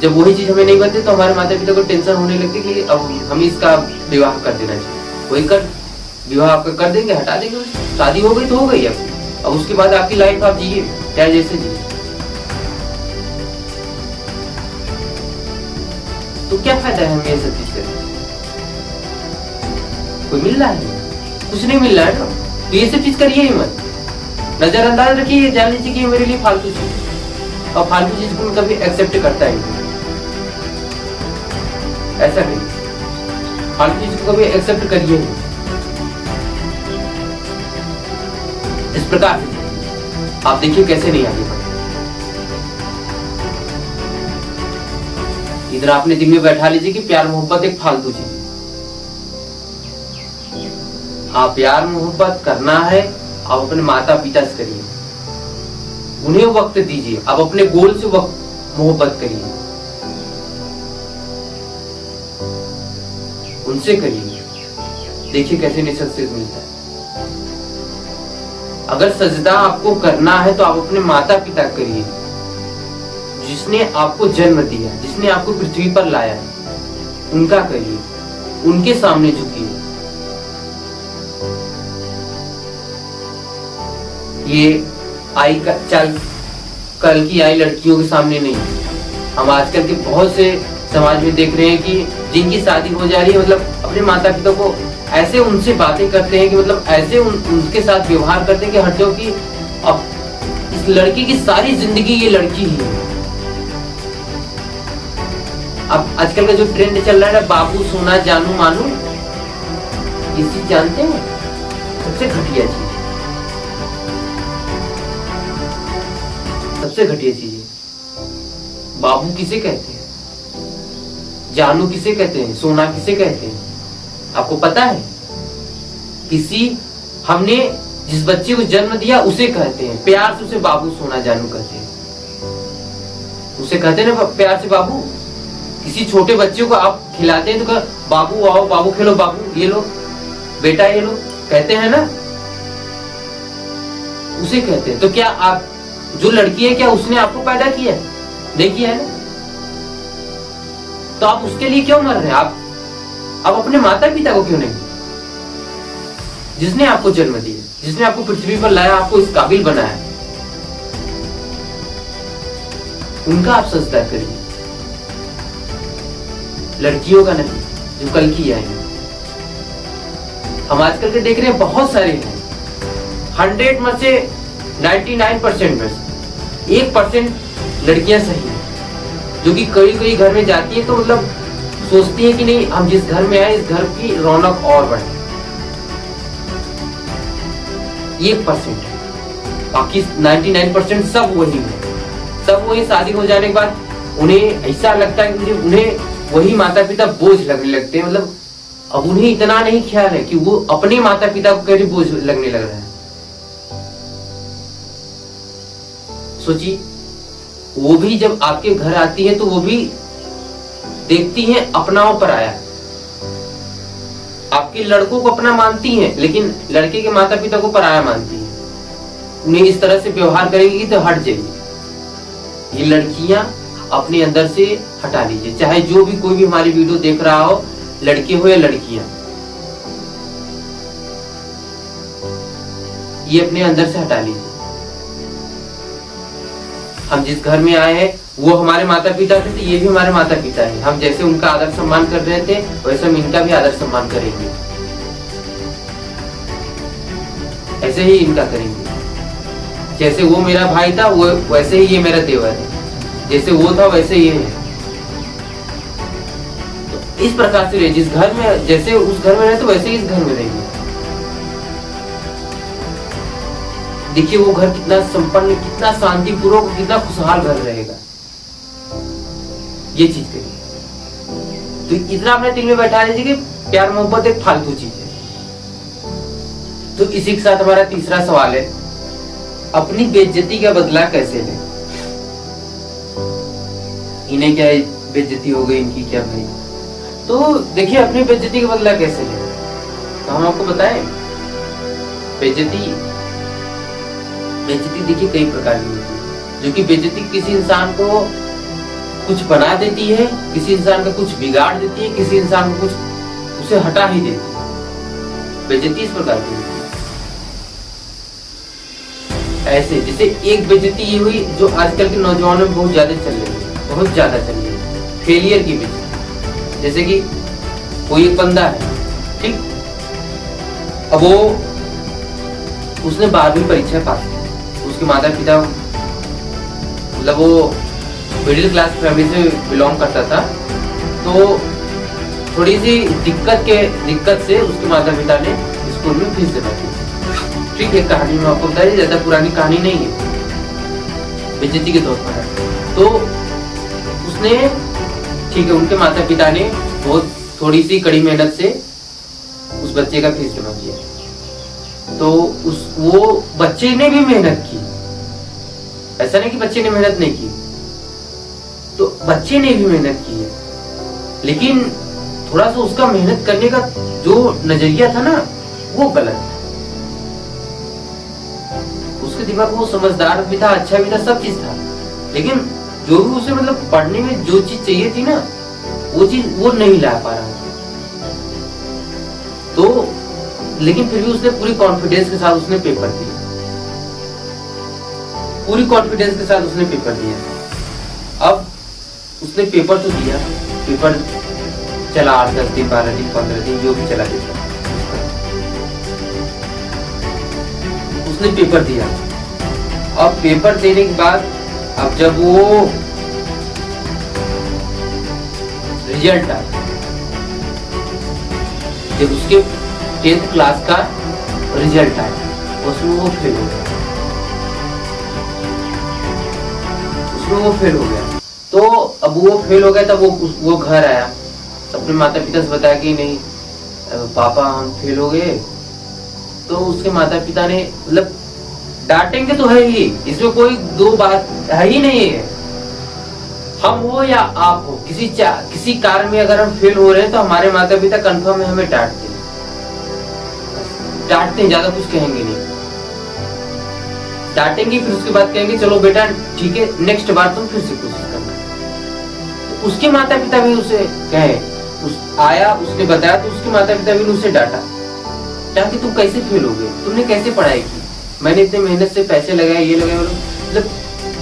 जब वही चीज हमें नहीं बनती तो हमारे माता पिता को टेंशन होने लगती कि अब हमें इसका विवाह कर देना चाहिए। वही विवाह आपका कर देंगे, हटा देंगे, शादी हो गई तो हो गई। अब उसके बाद आपकी लाइफ आप जिए क्या जैसे जिए। तो क्या फायदा है हमें ये सब चीज करने? कोई मिल रहा है? कुछ नहीं मिल रहा है ना। तो ये सब चीज करिए ही मत, नजरअंदाज रखिए, जान लीजिए कि मेरे लिए फालतू चीज है और फालतू चीज को मैं कभी एक्सेप्ट करता ही नहीं। ऐसा नहीं, फालतू चीज को कभी एक्सेप्ट करिए नहीं। इस प्रकार से आप देखिए कैसे नहीं आगे बढ़े। इधर आपने दिल में बैठा लीजिए कि प्यार मोहब्बत एक फालतू चीज है। हाँ, प्यार मोहब्बत करना है, आप अपने माता पिता से करिए, उन्हें वक्त दीजिए। आप अपने गोल से वक्त मोहब्बत करिए, उनसे करिए, देखिए कैसे नहीं सक्सेस मिलता है। अगर सजदा आपको करना है तो आप अपने माता पिता करिए, जिसने आपको जन्म दिया, जिसने आपको पृथ्वी पर लाया, उनका करिए, उनके सामने झुकिए। ये कल की आई लड़कियों के सामने नहीं। हम आजकल के बहुत से समाज में देख रहे हैं कि जिनकी शादी हो जा रही है, मतलब अपने माता पिता को ऐसे उनसे बातें करते हैं कि मतलब ऐसे उनके साथ व्यवहार करते हैं कि हट जाओ, कि अब इस लड़की की सारी जिंदगी ये लड़की ही है। अब आजकल का जो ट्रेंड चल रहा है ना, बाबू सोना जानू मानू, ये चीज जानते हैं? सबसे घटिया चीज, सबसे घटिया चीज है। बाबू किसे कहते हैं, जानू किसे कहते हैं, सोना किसे कहते हैं? आपको पता है? किसी हमने जिस बच्चे को जन्म दिया उसे कहते हैं, प्यार से उसे बाबू सोना जानू कहते हैं, उसे कहते हैं ना प्यार से बाबू। किसी छोटे बच्चे को आप खिलाते हैं तो बाबू आओ, बाबू खेलो, बाबू ये लो, बेटा ये लो, कहते हैं ना, उसे कहते हैं। तो क्या आप, जो लड़की है क्या उसने आपको पैदा किया? नहीं किया है ना, तो आप उसके लिए क्यों मर रहे हैं? आप अपने माता पिता को क्यों नहीं, जिसने आपको जन्म दिया, जिसने आपको पृथ्वी पर लाया, आपको इस काबिल बनाया, उनका आप सजदा करिए, लड़कियों का नहीं, जो कल की आएंगे। हम आजकल के देख रहे हैं बहुत सारे हैं, 100 में से 99% में से 1% लड़कियां सही हैं, जो कि कई कई घर में जाती है तो मतलब सोचती है कि नहीं, हम जिस घर में आए इस घर की रौनक और बढ़े। 1% है, बाकी 99% सब वही है। सब वही शादी हो जाने के बाद उन्हें ऐसा लगता है कि उन्हें वही माता पिता बोझ लगने लगते हैं। मतलब अब उन्हें इतना नहीं ख्याल है कि वो अपने माता पिता को कैसे बोझ लगने लग रहा है। सोचिए, वो भी जब आपके घर आती है तो वो भी देखती हैं अपनाओं पर आया। आपके लड़कों को अपना मानती हैं, लेकिन लड़के के माता पिता को पराया मानती हैं। उन्हें इस तरह से व्यवहार करेगी तो हट जाएगी। ये लड़कियां अपने अंदर से हटा लीजिए, चाहे जो भी कोई भी हमारी वीडियो देख रहा हो, लड़के हो या लड़कियां, ये अपने अंदर से हटा लीजिए। हम जिस घर में आए हैं वो हमारे माता पिता थे, तो ये भी हमारे माता पिता हैं। हम जैसे उनका आदर सम्मान कर रहे थे वैसे हम इनका भी आदर सम्मान करेंगे, ऐसे ही इनका करेंगे। जैसे वो मेरा भाई था वो वैसे ही ये मेरा देवर है, जैसे वो था वैसे ये है। तो इस प्रकार से रहे, जिस घर में जैसे उस घर में रहे तो वैसे ही इस घर में रहेंगे। देखिए वो घर कितना संपन्न, कितना शांतिपूर्वक, कितना खुशहाल घर रहेगा। ये चीज करिए। तो इतना अपने दिल में बैठा लीजिए कि प्यार मोहब्बत एक फालतू चीज है। तो इसी के साथ हमारा तीसरा सवाल है, अपनी बेइज्जती का बदला कैसे लें? इन्हें क्या बेइज्जती हो गई इनकी, क्या भाई? तो देखिए अपनी बेइज्जती का बदला कैसे लें, तो हम आपको बताएं। बेइज्जती देखिए कई प्रकार की होती है। जो कि बेइज्जती किसी इंसान को कुछ बना देती है, किसी इंसान का कुछ बिगाड़ देती है, किसी इंसान को कुछ उसे हटा ही देती है। बेइज्जती इस प्रकार की होती है। ऐसे जैसे एक बेइज्जती ये हुई जो आजकल के नौजवानों में बहुत ज्यादा चल रही है, बहुत ज्यादा चल रही है, फेलियर की बेइज्जती। जैसे कि कोई एक बंदा है, ठीक, अब वो उसने 12वीं परीक्षा पास की, उसके माता पिता मतलब वो मिडिल क्लास फैमिली से बिलोंग करता था, तो थोड़ी सी दिक्कत से उसके माता पिता ने स्कूल में फीस जमा की। ठीक है, कहानी में आपको बता दी, ज्यादा पुरानी कहानी नहीं है, बेइज्जती के तौर पर है। तो उसने, ठीक है, उनके माता पिता ने बहुत थोड़ी सी कड़ी मेहनत से उस बच्चे का फीस जमा किया। तो वो बच्चे ने भी मेहनत की, ऐसा नहीं कि बच्चे ने मेहनत नहीं की, तो बच्चे ने भी मेहनत की है, लेकिन थोड़ा सा उसका मेहनत करने का जो नजरिया था ना वो गलत था। उसके दिमाग में वो समझदार भी था, अच्छा भी था, सब चीज था, लेकिन जो भी उसे मतलब पढ़ने में जो चीज चाहिए थी ना वो चीज वो नहीं ला पा रहा था। तो लेकिन फिर भी उसने पूरी कॉन्फिडेंस के साथ उसने पेपर दिया, पूरी कॉन्फिडेंस के साथ उसने पेपर दिया। अब उसने पेपर तो दिया, पेपर चला 8-10 दिन, 12 दिन, 15 दिन, जो भी चला पेपर, उसने पेपर दिया। अब पेपर देने के बाद अब जब वो रिजल्ट आया, जब उसके 10th क्लास का रिजल्ट आया, उसमें वो फेल हो गया, तो अब वो फेल हो गया। तब वो घर आया, अपने माता पिता से बताया कि नहीं पापा हम फेल हो गए। तो उसके माता पिता ने मतलब डांटेंगे तो है ही, इसमें कोई दो बात है ही नहीं है। हम हो या आप हो, किसी कार्य में अगर हम फेल हो रहे हैं तो हमारे माता पिता कंफर्म है हमें डांटते हैं, ज्यादा कुछ कहेंगे नहीं, डांटेंगे फिर उसके बाद कहेंगे चलो बेटा ठीक है नेक्स्ट बार तुम फिर से कोशिश करना। तो उसके माता पिता भी उसे कहे, आया उसने बताया तो उसके माता पिता भी उसे डांटा कि तुम कैसे फेल हो गए, तुमने कैसे पढ़ाई की, मैंने इतने मेहनत से पैसे लगाए ये लगाए, मतलब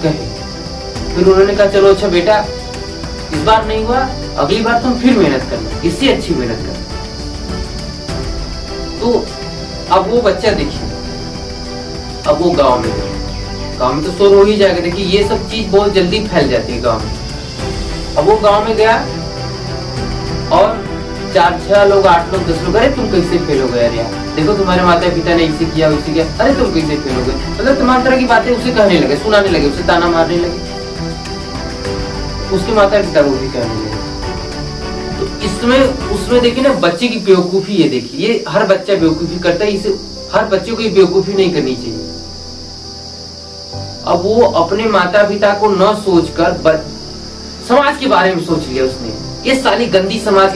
कहे। फिर उन्होंने कहा चलो अच्छा बेटा इस बार नहीं हुआ, अगली बार तुम फिर मेहनत करना, इससे अच्छी मेहनत करना। तो अब वो बच्चा देखिए, अब वो गांव में तो शोर हो ही जाएगा। देखिए ये सब चीज बहुत जल्दी फैल जाती है गांव में। अब वो गांव में गया और 4-6 लोग 8 लोग 10 लोग, अरे तुम कैसे फेल हो गए यार, देखो तुम्हारे माता पिता ने इसे किया वैसे किया, अरे तुम कैसे फेल हो गए, मतलब तमाम तरह की बातें उसे कहने लगे, सुनाने लगे, उसे ताना मारने लगे, उसके माता पिता को भी कहने लगे। तो उसमें देखिए ना बच्चे की बेवकूफी, ये देखिए ये हर बच्चा बेवकूफी करता है, इसे हर बच्चे को ये बेवकूफी नहीं करनी चाहिए। अब वो अपने माता पिता को न सोचकर समाज के बारे में सोच लिया उसने, ये साली गंदी समाज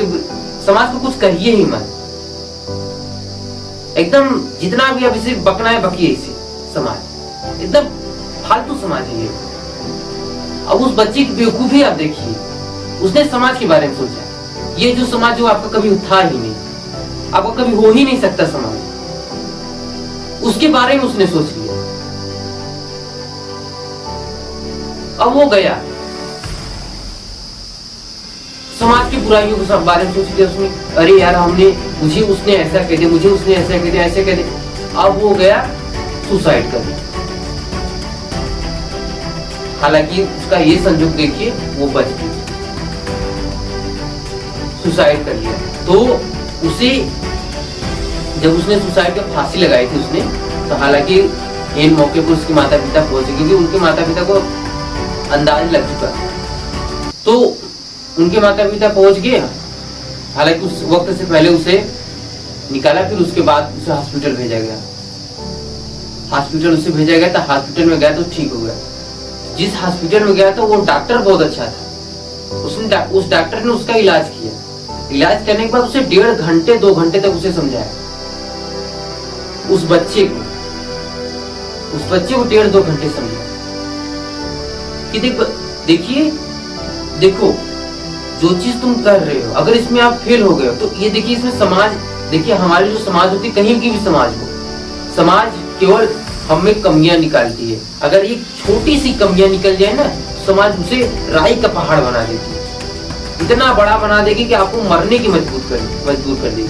को कुछ कहिए ही मत, एकदम जितना भी अब इसे बकना है बकिए, इसे समाज एकदम फालतू समाज है ये। अब उस बच्चे की बेवकूफी आप देखिए, उसने समाज के बारे में सोचा, ये जो समाज जो आपका कभी था ही नहीं, आपका कभी हो ही नहीं सकता समाज, उसके बारे में उसने सोच लिया। अब वो गया समाज की बुराइयों के बारे में सोच लिया उसने, अरे यार मुझे उसने ऐसा कह दिया, मुझे उसने ऐसा कह दिया, ऐसे कह दिया। अब वो गया सुसाइड कर दिया। हालांकि उसका ये संजोग देखिए वो बच गया, सुसाइड कर लिया। तो उसे जब उसने सुसाइड की फांसी लगाई थी उसने, तो हालांकि इन मौके पर उसके माता पिता पहुंचे, क्योंकि उनके माता पिता को अंदाज लग चुका, तो उनके माता पिता पहुंच गए। हालांकि उस वक्त से पहले उसे निकाला, फिर उसके बाद उसे हॉस्पिटल भेजा गया, तो हॉस्पिटल में गया तो ठीक हो गया। जिस हॉस्पिटल में गया था वो डॉक्टर बहुत अच्छा था, उस डॉक्टर ने उसका इलाज किया। इलाज करने के बाद उसे 1.5 घंटे 2 घंटे तक उसे समझाया, उस बच्चे को 1.5-2 घंटे समझाया कि देखो जो चीज तुम कर रहे हो, अगर इसमें आप फेल हो गए हो तो ये देखिए, इसमें समाज देखिए, हमारी जो समाज होती है, कहीं की भी समाज हो, समाज केवल हमें कमियां निकालती है। अगर एक छोटी सी कमियां निकल जाए ना, समाज उसे राई का पहाड़ बना देती है, इतना बड़ा बना देगी कि आपको मरने की मजबूर कर देगी।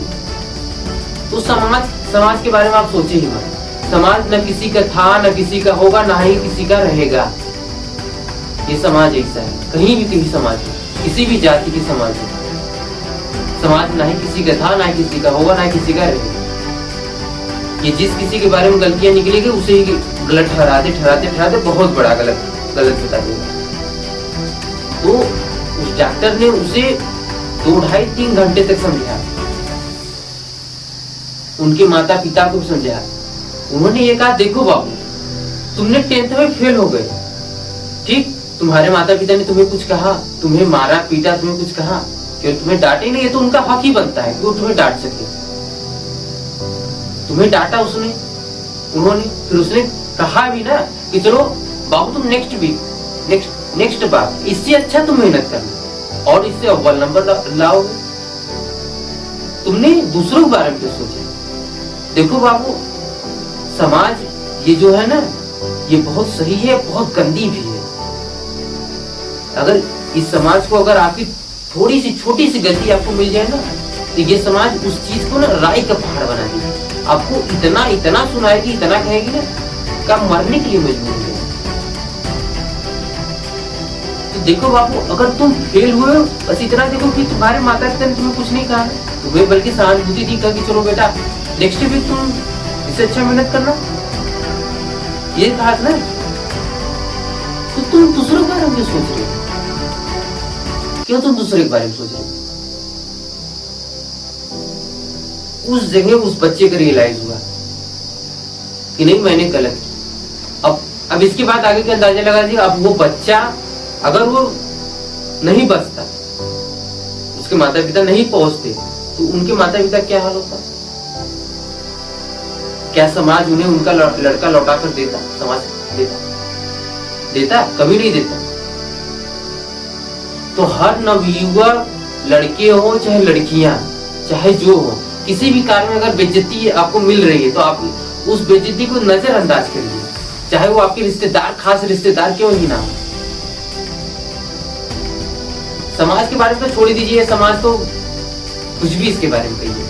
तो समाज के बारे में आप सोचे ही मत। समाज न किसी का था, न किसी का होगा, न ही किसी का रहेगा। ये समाज ऐसा है, कहीं भी कहीं समाज है, किसी भी जाति की समाज है, समाज ना ही किसी का था, ना ही किसी का होगा, ना ही किसी का रहेगा। ये जिस किसी के बारे में गलतियां निकलेगी उसे ही गलत ठहराते बहुत बड़ा गलत बता देगा। तो उस डॉक्टर ने उसे 2-2.5-3 घंटे तक समझाया, उनके माता पिता को भी समझाया। उन्होंने ये कहा, देखो बाबू तुमने 10th में फेल हो गए, ठीक, तुम्हारे माता पिता ने तुम्हें कुछ कहा, तुम्हें मारा पीटा, तुम्हें कुछ कहा, क्यों तुम्हें डांटे नहीं, ये तो उनका हक ही बनता है कि वो तुम्हें डांट सके। तुम्हें डांटा उन्होंने, फिर उसने कहा भी ना कि चलो बाबू तुम नेक्स्ट बार इससे अच्छा तुम मेहनत करना और इससे अव्वल नंबर लाओगे। तुमने दूसरों के बारे में क्या सोचा? देखो बाबू समाज ये जो है ना, ये बहुत सही है, बहुत गंदी भी है। अगर इस समाज को अगर आपकी थोड़ी सी छोटी सी गलती आपको मिल जाए ना, तो ये समाज उस चीज को ना राई का पहाड़ बना देगी, आपको इतना सुनाएगी, इतना कहेगी ना कि आप मरने के लिए मजबूर हो। तो देखो बाबू, अगर तुम फेल हुए हो बस इतना देखो कि तुम्हारे माता पिता ने तुम्हें कुछ नहीं कहा है, तुम्हें बल्कि सहानुभूति दी, कहा कि चलो बेटा नेक्स्ट वीक तुम इससे अच्छा मेहनत करना, ये कहा ना। तो तुम दूसरों के बारे में क्यों सोच रहे हो? क्यों तुम दूसरे के बारे में सोच रहे हो? उस जगह उस बच्चे का रियलाइज हुआ कि नहीं मैंने गलत किया। अब इसके बाद आगे का अंदाजा लगा दिया। अब वो बच्चा अगर वो नहीं बचता, उसके माता पिता नहीं पहुंचते, तो उनके माता पिता क्या हाल होता? क्या समाज उन्हें उनका लड़का लौटा कर देता? समाज देता? कभी नहीं देता। तो हर नवयुवक, लड़के हो चाहे लड़कियां, चाहे जो हो, किसी भी कार्य में अगर बेइज्जती आपको मिल रही है तो आप उस बेइज्जती को नजरअंदाज करिए, चाहे वो आपके रिश्तेदार, खास रिश्तेदार क्यों ही ना हो। समाज के बारे में तो छोड़ दीजिए, समाज तो कुछ भी इसके बारे में कहिए।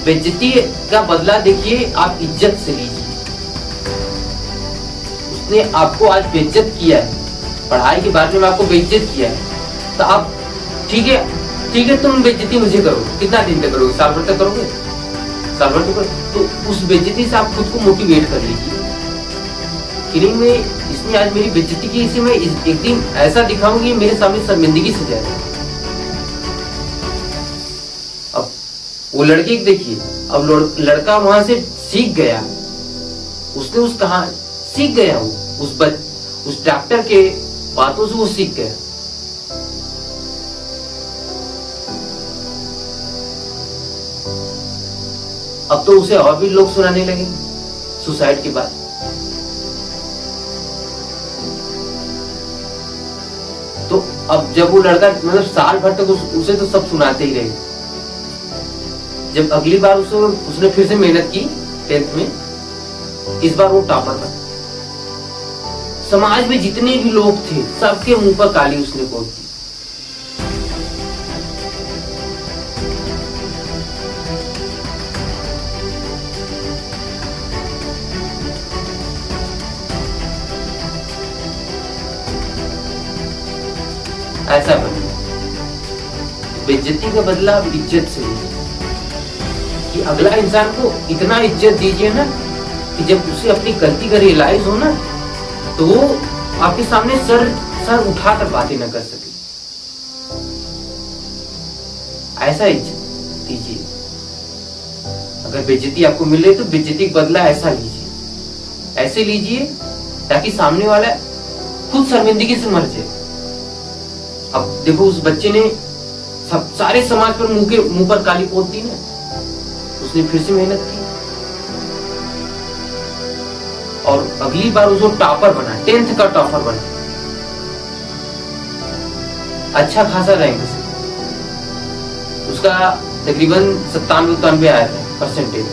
बेइज्जती का बदला देखिए, आप इज्जत से लीजिए। उसने आपको आज बेइज्जत किया है, पढ़ाई के बारे में आपको बेइज्जत किया है, तो आप ठीक है तुम बेइज्जती मुझे करो, कितना दिन तक करोगे? साल भर तक करोगे? साल भर तक तो उस बेइज्जती से आप खुद को मोटिवेट कर लीजिए कि नहीं, मैं इसने आज मेरी बेइज्जती की, इसे मैं एक दिन ऐसा दिखाऊंगी मेरे सामने शर्मिंदगी से जाएगा। अब वो लड़के देखिए, अब लड़का वहां से सीख गया, उसने उस कहा सीख गया, वो उस डॉक्टर के बातों से वो सीख गया। अब तो उसे और भी लोग सुनाने लगे सुसाइड के बाद। तो अब जब वो लड़का मतलब साल भर तक उसे तो सब सुनाते ही रहे। जब अगली बार उसने फिर से मेहनत की 10th में, इस बार वो टॉपर था। समाज में जितने भी लोग थे सबके मुंह पर काली उसने पोत दी। ऐसा बनिए, बेइज्जती का बदला आप इज्जत से लीजिए। कि अगला इंसान को इतना इज्जत दीजिए ना कि जब उसे अपनी गलती का रियलाइज हो ना, तो वो आपके सामने सर उठाकर बातें न कर सके। ऐसा इज्जत दीजिए। अगर बेइज्जती आपको मिल रही तो बेइज्जती का बदला ऐसा लीजिए, ऐसे लीजिए ताकि सामने वाला खुद शर्मिंदगी से मर जाए। अब देखो, उस बच्चे ने सारे समाज पर मुंह पर काली पोत दी ना, उसने फिर से मेहनत की और अगली बार उसको टॉपर बना, 10th का टॉपर बना, अच्छा खासा रैंक से। उसका तकरीबन 97-98 आया था परसेंटेज।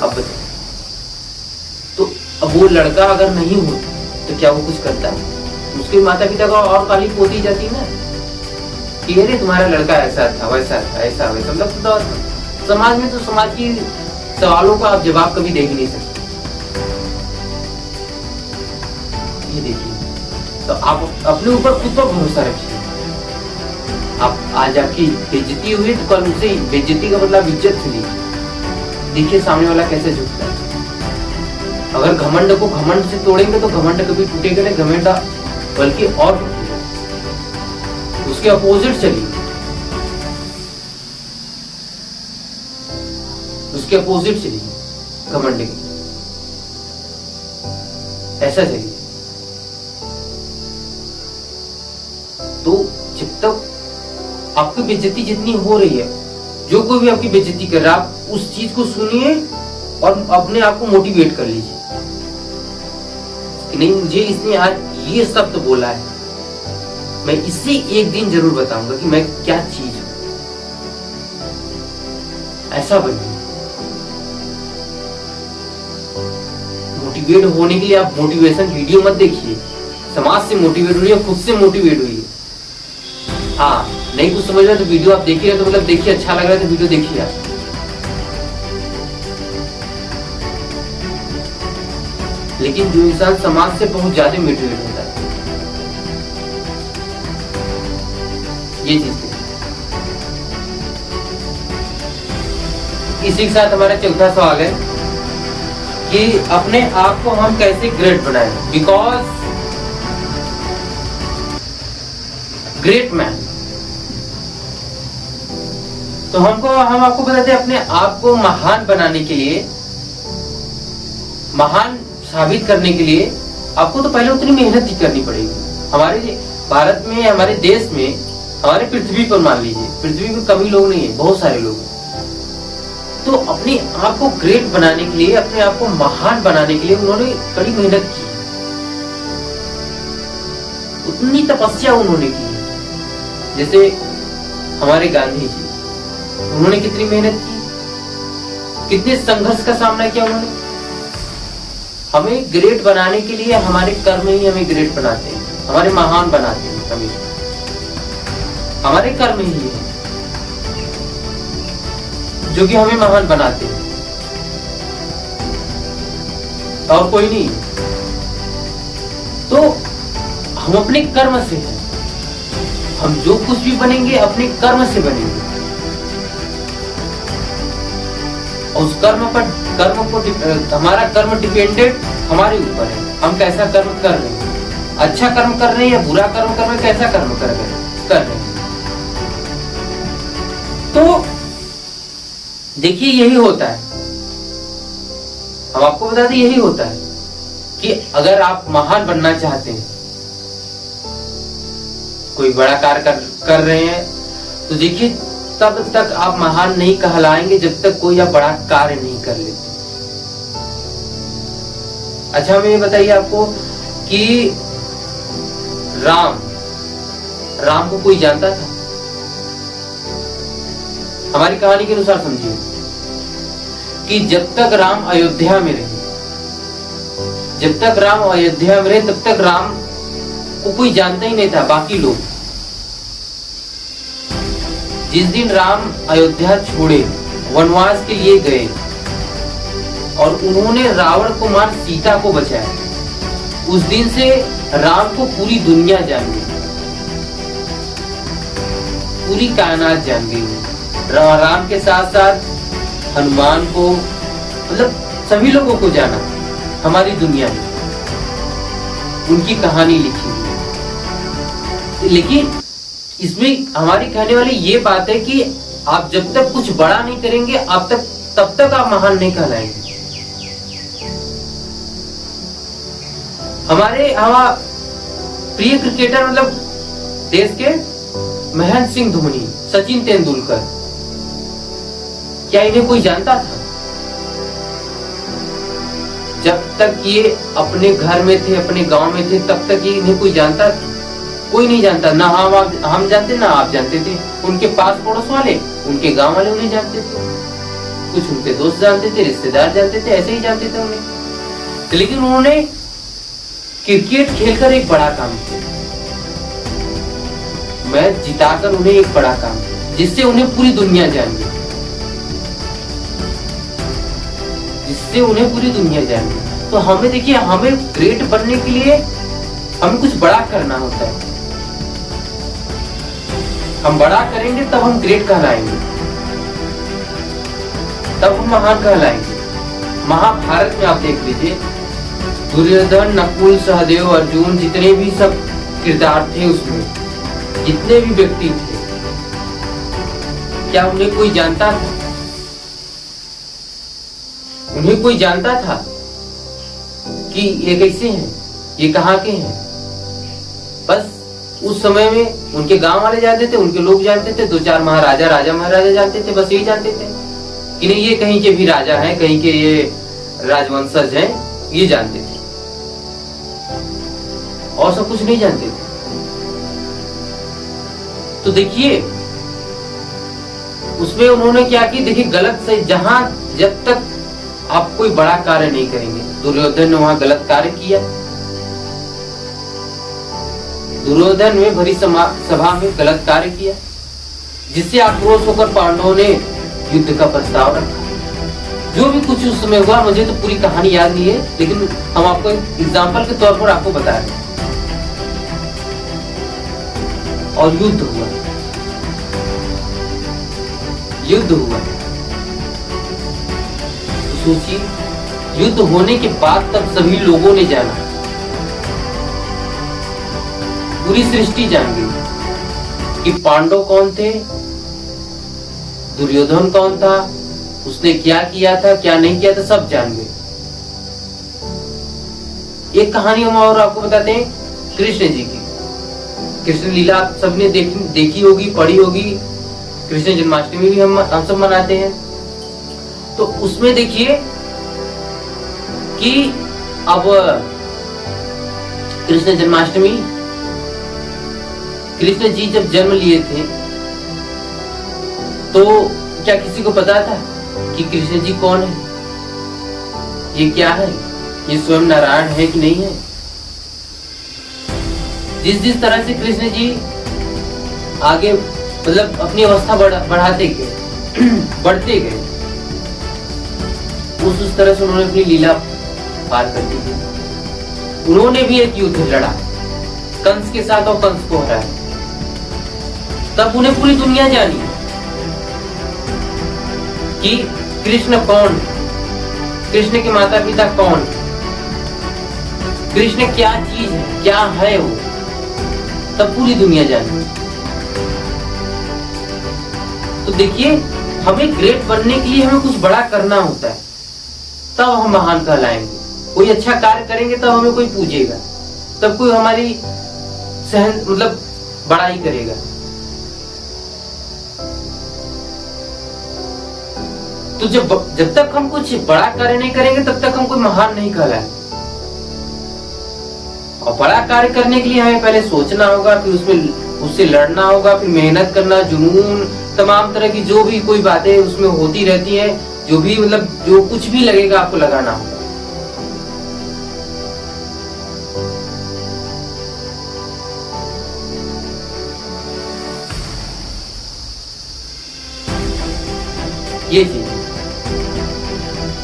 अब तो अब वो लड़का अगर नहीं हो तो क्या वो कुछ करता है? उसके माता पिता का और काली पोती जाती ना कि अरे तुम्हारा लड़का ऐसा था, वैसा था, ऐसा वैसा। मतलब समाज में तो समाज की सवालों का आप जवाब कभी देख ही नहीं सकते। ये देखिए, तो आप अपने ऊपर खुद पर भरोसा रखिए। आप आज आपकी बेइज्जती हुई तो कल उसे बेइज्जती का मतलब इज्जत से लीजिए। देखिए सामने वाला कैसे झुकता है। अगर घमंड को घमंड से तोड़ेंगे तो घमंड कभी टूटेगा नहीं, घमंड बल्कि और उसके अपोजिट चलिए, उसके अपोजिट चलिए घमंड के, ऐसा चलिए। तो जब तक आपकी बेइज्जती जितनी हो रही है, जो कोई भी आपकी बेइज्जती कर रहा है, आप उस चीज को सुनिए और अपने आप को मोटिवेट कर लीजिए कि नहीं, मुझे इसने आज ये शब्द बोला है, मैं इससे एक दिन जरूर बताऊंगा कि मैं क्या चीज हूं। ऐसा बनिए। मोटिवेट होने के लिए आप मोटिवेशन वीडियो मत देखिए, समाज से मोटिवेट हुई, खुद से मोटिवेट हुई। हाँ, नहीं कुछ समझ रहे तो वीडियो आप देखिए, तो मतलब देखिए, अच्छा लग रहा है तो वीडियो देखिए आप। लेकिन जो इंसान समाज से बहुत ज्यादा मोटिवेट होता है, ये चीज है। इसी के साथ हमारा चौथा सवाल है कि अपने आप को हम कैसे ग्रेट बनाएं, बिकॉज ग्रेट मैन। तो हम आपको बताते हैं अपने आप को महान बनाने के लिए, महान साबित करने के लिए आपको तो पहले उतनी मेहनत ही करनी पड़ेगी। हमारे भारत में, हमारे देश में, हमारे पृथ्वी पर मान लीजिए, पृथ्वी पर कम ही लोग नहीं है, बहुत सारे लोग हैं। तो अपने आप को ग्रेट बनाने के लिए, अपने आप को महान बनाने के लिए उन्होंने कड़ी मेहनत की, उतनी तपस्या उन्होंने की। जैसे हमारे गांधी जी, उन्होंने कितनी मेहनत की, कितने संघर्ष का सामना किया उन्होंने। हमें ग्रेट बनाने के लिए हमारे कर्म ही हमें ग्रेट बनाते हैं, हमारे महान बनाते हैं। हमें हमारे कर्म ही है जो कि हमें महान बनाते हैं, और कोई नहीं। तो हम अपने कर्म से हैं, हम जो कुछ भी बनेंगे अपने कर्म से बनेंगे। उस कर्म को हमारा कर्म डिपेंडेंट हमारे ऊपर है, हम कैसा कर्म कर रहे हैं, अच्छा कर्म कर रहे हैं या बुरा कर्म कर रहे हैं, कैसा कर्म कर रहे हैं। तो देखिए यही होता है, हम आपको बता दें यही होता है कि अगर आप महान बनना चाहते हैं, कोई बड़ा कार्य कर रहे हैं, तो देखिए तब तक आप महान नहीं कहलाएंगे जब तक कोई आप बड़ा कार्य नहीं कर लेते। अच्छा हमें ये बताइए आपको कि राम को कोई जानता था? हमारी कहानी के अनुसार समझिए कि जब तक राम अयोध्या में रहे, तब तक राम को कोई जानता ही नहीं था, बाकी लोग। जिस दिन राम अयोध्या छोड़े, वनवास के लिए गए और उन्होंने रावण को मार सीता को बचाया, उस दिन से राम को पूरी दुनिया जान गई, पूरी कायनात जान गई। राम के साथ साथ हनुमान को, मतलब सभी लोगों को जाना हमारी दुनिया में, उनकी कहानी लिखी हुई। लेकिन इसमें हमारी कहने वाली ये बात है कि आप जब तक कुछ बड़ा नहीं करेंगे तब तक आप महान नहीं कहलाएंगे। हमारे प्रिय क्रिकेटर, मतलब देश के महेंद्र सिंह धोनी, सचिन तेंदुलकर, क्या इन्हें कोई जानता था? जब तक ये अपने घर में थे, अपने गांव में थे, तब तक ये इन्हें कोई जानता था? कोई नहीं जानता। ना हम जानते, ना आप जानते थे। उनके पास पड़ोस वाले, उनके गांव वाले उन्हें जानते थे, कुछ उनके दोस्त जानते थे, रिश्तेदार जानते थे, ऐसे ही जानते थे उन्हें। लेकिन उन्होंने क्रिकेट खेलकर एक बड़ा काम किया, मैच जिताकर उन्हें एक बड़ा काम किया, जिससे उन्हें पूरी दुनिया जान गई, तो हमें देखिए, हमें ग्रेट बनने के लिए हमें कुछ बड़ा करना होता है। हम बड़ा करेंगे तब हम ग्रेट कहलाएंगे, तब हम महान कहलाएंगे। महाभारत में आप देख लीजिए, दुर्योधन, नकुल, सहदेव, अर्जुन, जितने भी सब किरदार थे उसमें, जितने भी व्यक्ति थे, क्या उन्हें कोई जानता था? उन्हें कोई जानता था कि ये कैसे हैं, ये कहाँ के हैं? बस उस समय में उनके गांव वाले जानते थे, उनके लोग जानते थे, 2-4 राजा महाराजा जानते थे, बस यही जानते थे कि नहीं ये कहीं के भी राजा हैं, कहीं के ये राजवंशज हैं, ये जानते थे, और सब कुछ नहीं जानते थे। तो देखिए उसमें उन्होंने क्या की, देखिए गलत से, जहां जब तक आप कोई बड़ा कार्य नहीं करेंगे, दुर्योधन ने वहां गलत कार्य किया। दुर्योधन ने भरी सभा में गलत कार्य किया, जिससे आक्रोश होकर पांडवों ने युद्ध का प्रस्ताव रखा। जो भी कुछ उस समय हुआ, मुझे तो पूरी कहानी याद नहीं है, लेकिन हम आपको एक एग्जाम्पल के तौर पर आपको बता रहे हैं। और युद्ध हुआ, युद्ध हुआ। तो सोचिए, युद्ध होने के बाद तब सभी लोगों ने जाना, पूरी सृष्टि जान गई कि पांडव कौन थे, दुर्योधन कौन था, उसने क्या किया था, क्या नहीं किया था, सब जान गए। एक कहानी हम और आपको बताते हैं कृष्ण जी की। कृष्ण लीला आप सबने देखी होगी, पढ़ी होगी। कृष्ण जन्माष्टमी भी हम सब मनाते हैं। तो उसमें देखिए कि अब कृष्ण जन्माष्टमी, कृष्ण जी जब जन्म लिए थे तो क्या किसी को पता था कि कृष्ण जी कौन है, ये क्या है, ये स्वयं नारायण है कि नहीं है? जिस तरह से कृष्ण जी आगे मतलब अपनी अवस्था बढ़ाते गए बढ़ते गए, उस तरह से उन्होंने अपनी लीला पार करती गई। उन्होंने भी एक युद्ध लड़ा कंस के साथ और कंस को हराया। तब उन्हें पूरी दुनिया जानी कि कृष्ण कौन, कृष्ण के माता पिता कौन, कृष्ण क्या चीज है, क्या है वो, तब पूरी दुनिया जानी। तो देखिए, हमें ग्रेट बनने के लिए हमें कुछ बड़ा करना होता है, तब हम महान कहलाएंगे। कोई अच्छा कार्य करेंगे तब हमें कोई पूजेगा, तब कोई हमारी सहन मतलब बड़ाई करेगा। तो जब तक हम कुछ बड़ा कार्य नहीं करेंगे तब तक हम कोई महान नहीं कहलाए। और बड़ा कार्य करने के लिए हमें पहले सोचना होगा, फिर उससे लड़ना होगा, फिर मेहनत करना, जुनून, तमाम तरह की जो भी कोई बातें उसमें होती रहती हैं, जो भी मतलब जो कुछ भी लगेगा आपको लगाना होगा। ये चीज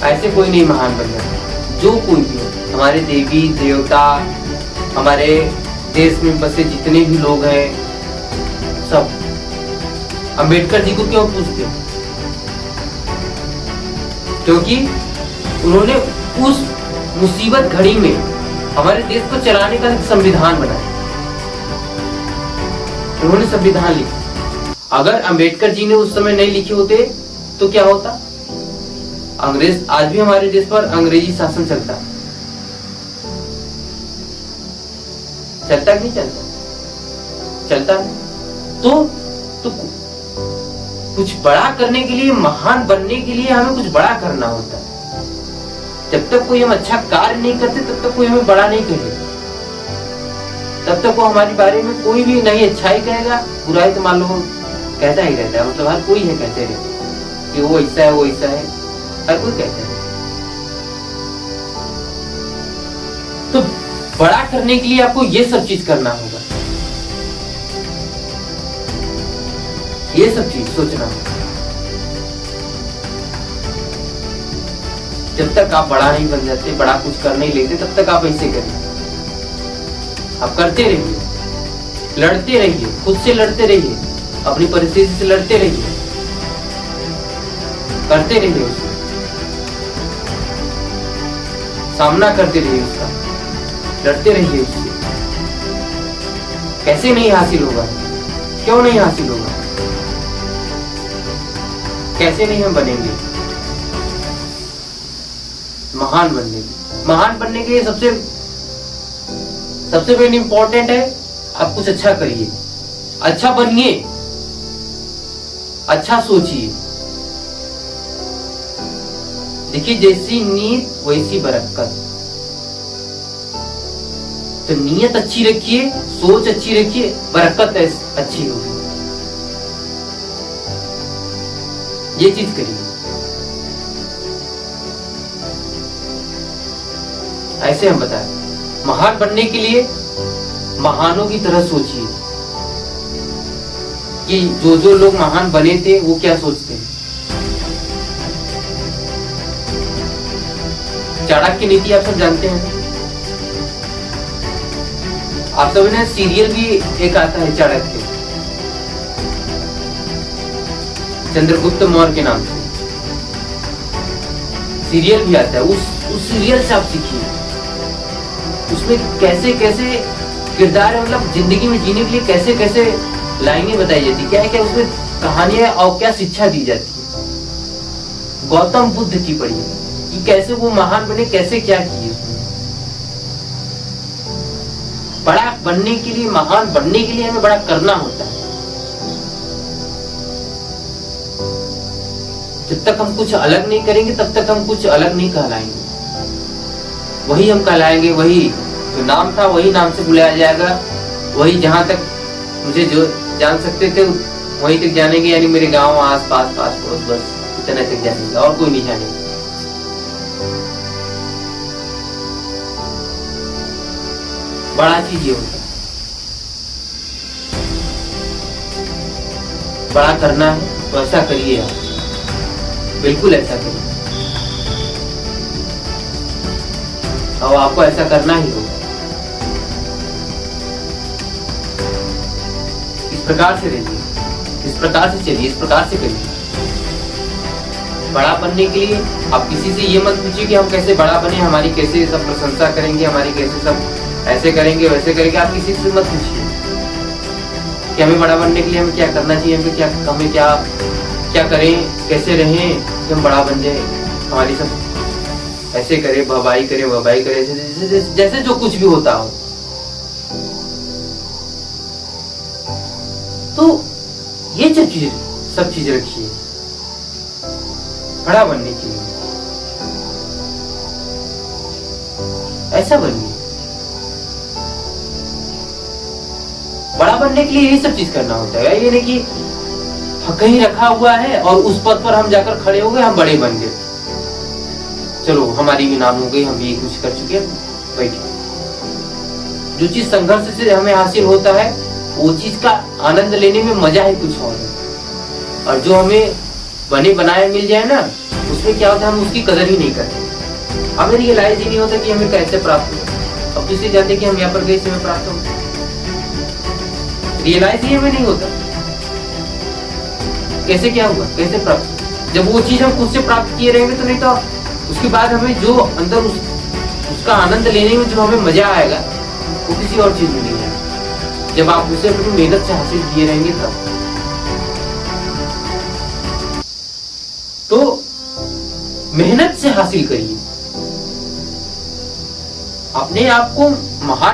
ऐसे कोई नहीं महान बन जाता, जो कोई भी हो, हमारे देवी देवता, हमारे देश में बसे जितने भी लोग हैं, सब अंबेडकर जी को क्यों पूछते? क्योंकि उन्होंने उस मुसीबत घड़ी में हमारे देश को चलाने का संविधान बनाया। उन्होंने संविधान लिखा। अगर अंबेडकर जी ने उस समय नहीं लिखे होते तो क्या होता? अंग्रेज, आज भी हमारे देश पर अंग्रेजी शासन चलता है। चलता कि नहीं चलता? चलता है। तो कुछ बड़ा करने के लिए, महान बनने के लिए हमें कुछ बड़ा करना होता है। जब तक कोई हम अच्छा कार्य नहीं करते तब तक कोई हमें बड़ा नहीं कहेगा, तब तक वो हमारे बारे में कोई भी नहीं अच्छाई कहेगा, बुराई तो मान लो कहता ही रहता है। मतलब हर कोई है कहते रहते कि वो ऐसा है, वो ऐसा है, हर कोई कहता है। तो बड़ा करने के लिए आपको ये सब चीज करना होगा, ये सब चीज सोचना होगा। जब तक आप बड़ा नहीं बन जाते, बड़ा कुछ कर नहीं लेते, तब तक आप ऐसे करिए। आप करते रहिए, लड़ते रहिए, खुद से लड़ते रहिए, अपनी परिस्थिति से लड़ते रहिए, करते रहिए, उसका सामना करते रहिए, उसका लड़ते रहिए उससे। कैसे नहीं हासिल होगा? क्यों नहीं हासिल होगा? कैसे नहीं हम बनेंगे महान बनने के? महान बनने के लिए सबसे मेन इंपॉर्टेंट है, आप कुछ अच्छा करिए, अच्छा बनिए, अच्छा सोचिए। देखिए, जैसी नीयत वैसी बरकत। तो नीयत अच्छी रखिए, सोच अच्छी रखिए, बरकत अच्छी होगी। ये चीज करिए। ऐसे हम बताएं, महान बनने के लिए महानों की तरह सोचिए कि जो लोग महान बने थे वो क्या सोचते हैं। चाणक्य नीति आप सब जानते हैं। आप सब ने सीरियल भी एक आता है चाणक्य, चंद्रगुप्त मौर्य के नाम से सीरियल भी आता है। उस सीरियल से आप सीखिए, उसमें कैसे कैसे किरदार है, मतलब जिंदगी में जीने के लिए कैसे कैसे लाइनें बताई जाती, क्या है क्या उसमें कहानियां और क्या शिक्षा दी जाती है। गौतम बुद्ध की पढ़िए कि कैसे वो महान बने, कैसे क्या किए। बड़ा बनने के लिए, महान बनने के लिए हमें बड़ा करना होता है। जब तक हम कुछ अलग नहीं करेंगे तब तक हम कुछ अलग नहीं कहलाएंगे। वही हम कहलाएंगे, वही जो नाम था वही नाम से बुलाया जाएगा। वही जहां तक मुझे जो जान सकते थे वहीं तक जानेंगे, यानी मेरे गांव आस पास पास पड़ोस, बस इतना तक जानेंगे और कोई नहीं जानेगा। बड़ा चीज ये होता है, बड़ा करना है तो ऐसा करिए आप, बिल्कुल ऐसा करिए और आपको ऐसा करना ही होगा। इस प्रकार से रहिए, इस प्रकार से चलिए, इस प्रकार से करिए। बड़ा बनने के लिए आप किसी से ये मत पूछिए कि हम कैसे बड़ा बने, हमारी कैसे सब प्रशंसा करेंगे, हमारी कैसे सब ऐसे करेंगे वैसे करेंगे। आप किसी से मत पूछिए कि हमें बड़ा बनने के लिए हमें क्या करना चाहिए, हमें क्या करें, कैसे रहें कि हम बड़ा बन जाए, हमारी सब ऐसे करे, भवाई करे, जैसे जो कुछ भी होता हो। तो ये सब चीज रखिए बड़ा बनने के लिए, ऐसा बनिए। बड़ा बनने के लिए यही सब चीज करना होता है। ये नहीं कि कहीं रखा हुआ है और उस पद पर हम जाकर खड़े हो गए, हम बड़े बन गए, चलो हमारी भी नाम हो गई, हम ये कुछ कर चुके हैं, बैठिए। जो चीज संघर्ष से हमें हासिल होता है वो चीज का आनंद लेने में मजा ही कुछ और है। और जो हमें बने बनाए मिल जाए ना, उसमें क्या होता है हम उसकी कदर ही नहीं करते। हमें रियलाइज ही नहीं होता कि हमें कैसे प्राप्त हो। अब किसी जानते कि हम यहाँ पर गए से हमें प्राप्त हो, रियलाइज ही हमें नहीं होता कैसे क्या हुआ, कैसे प्राप्त। जब वो चीज हम खुद से प्राप्त किए रहेंगे तो नहीं तो उसके बाद हमें जो अंदर उसका आनंद लेने में जो हमें मजा आएगा वो किसी और चीज में नहीं आएगा। जब आप उसे अपनी मेहनत से हासिल किए रहेंगे तब। तो मेहनत से हासिल करिए, अपने आप को महान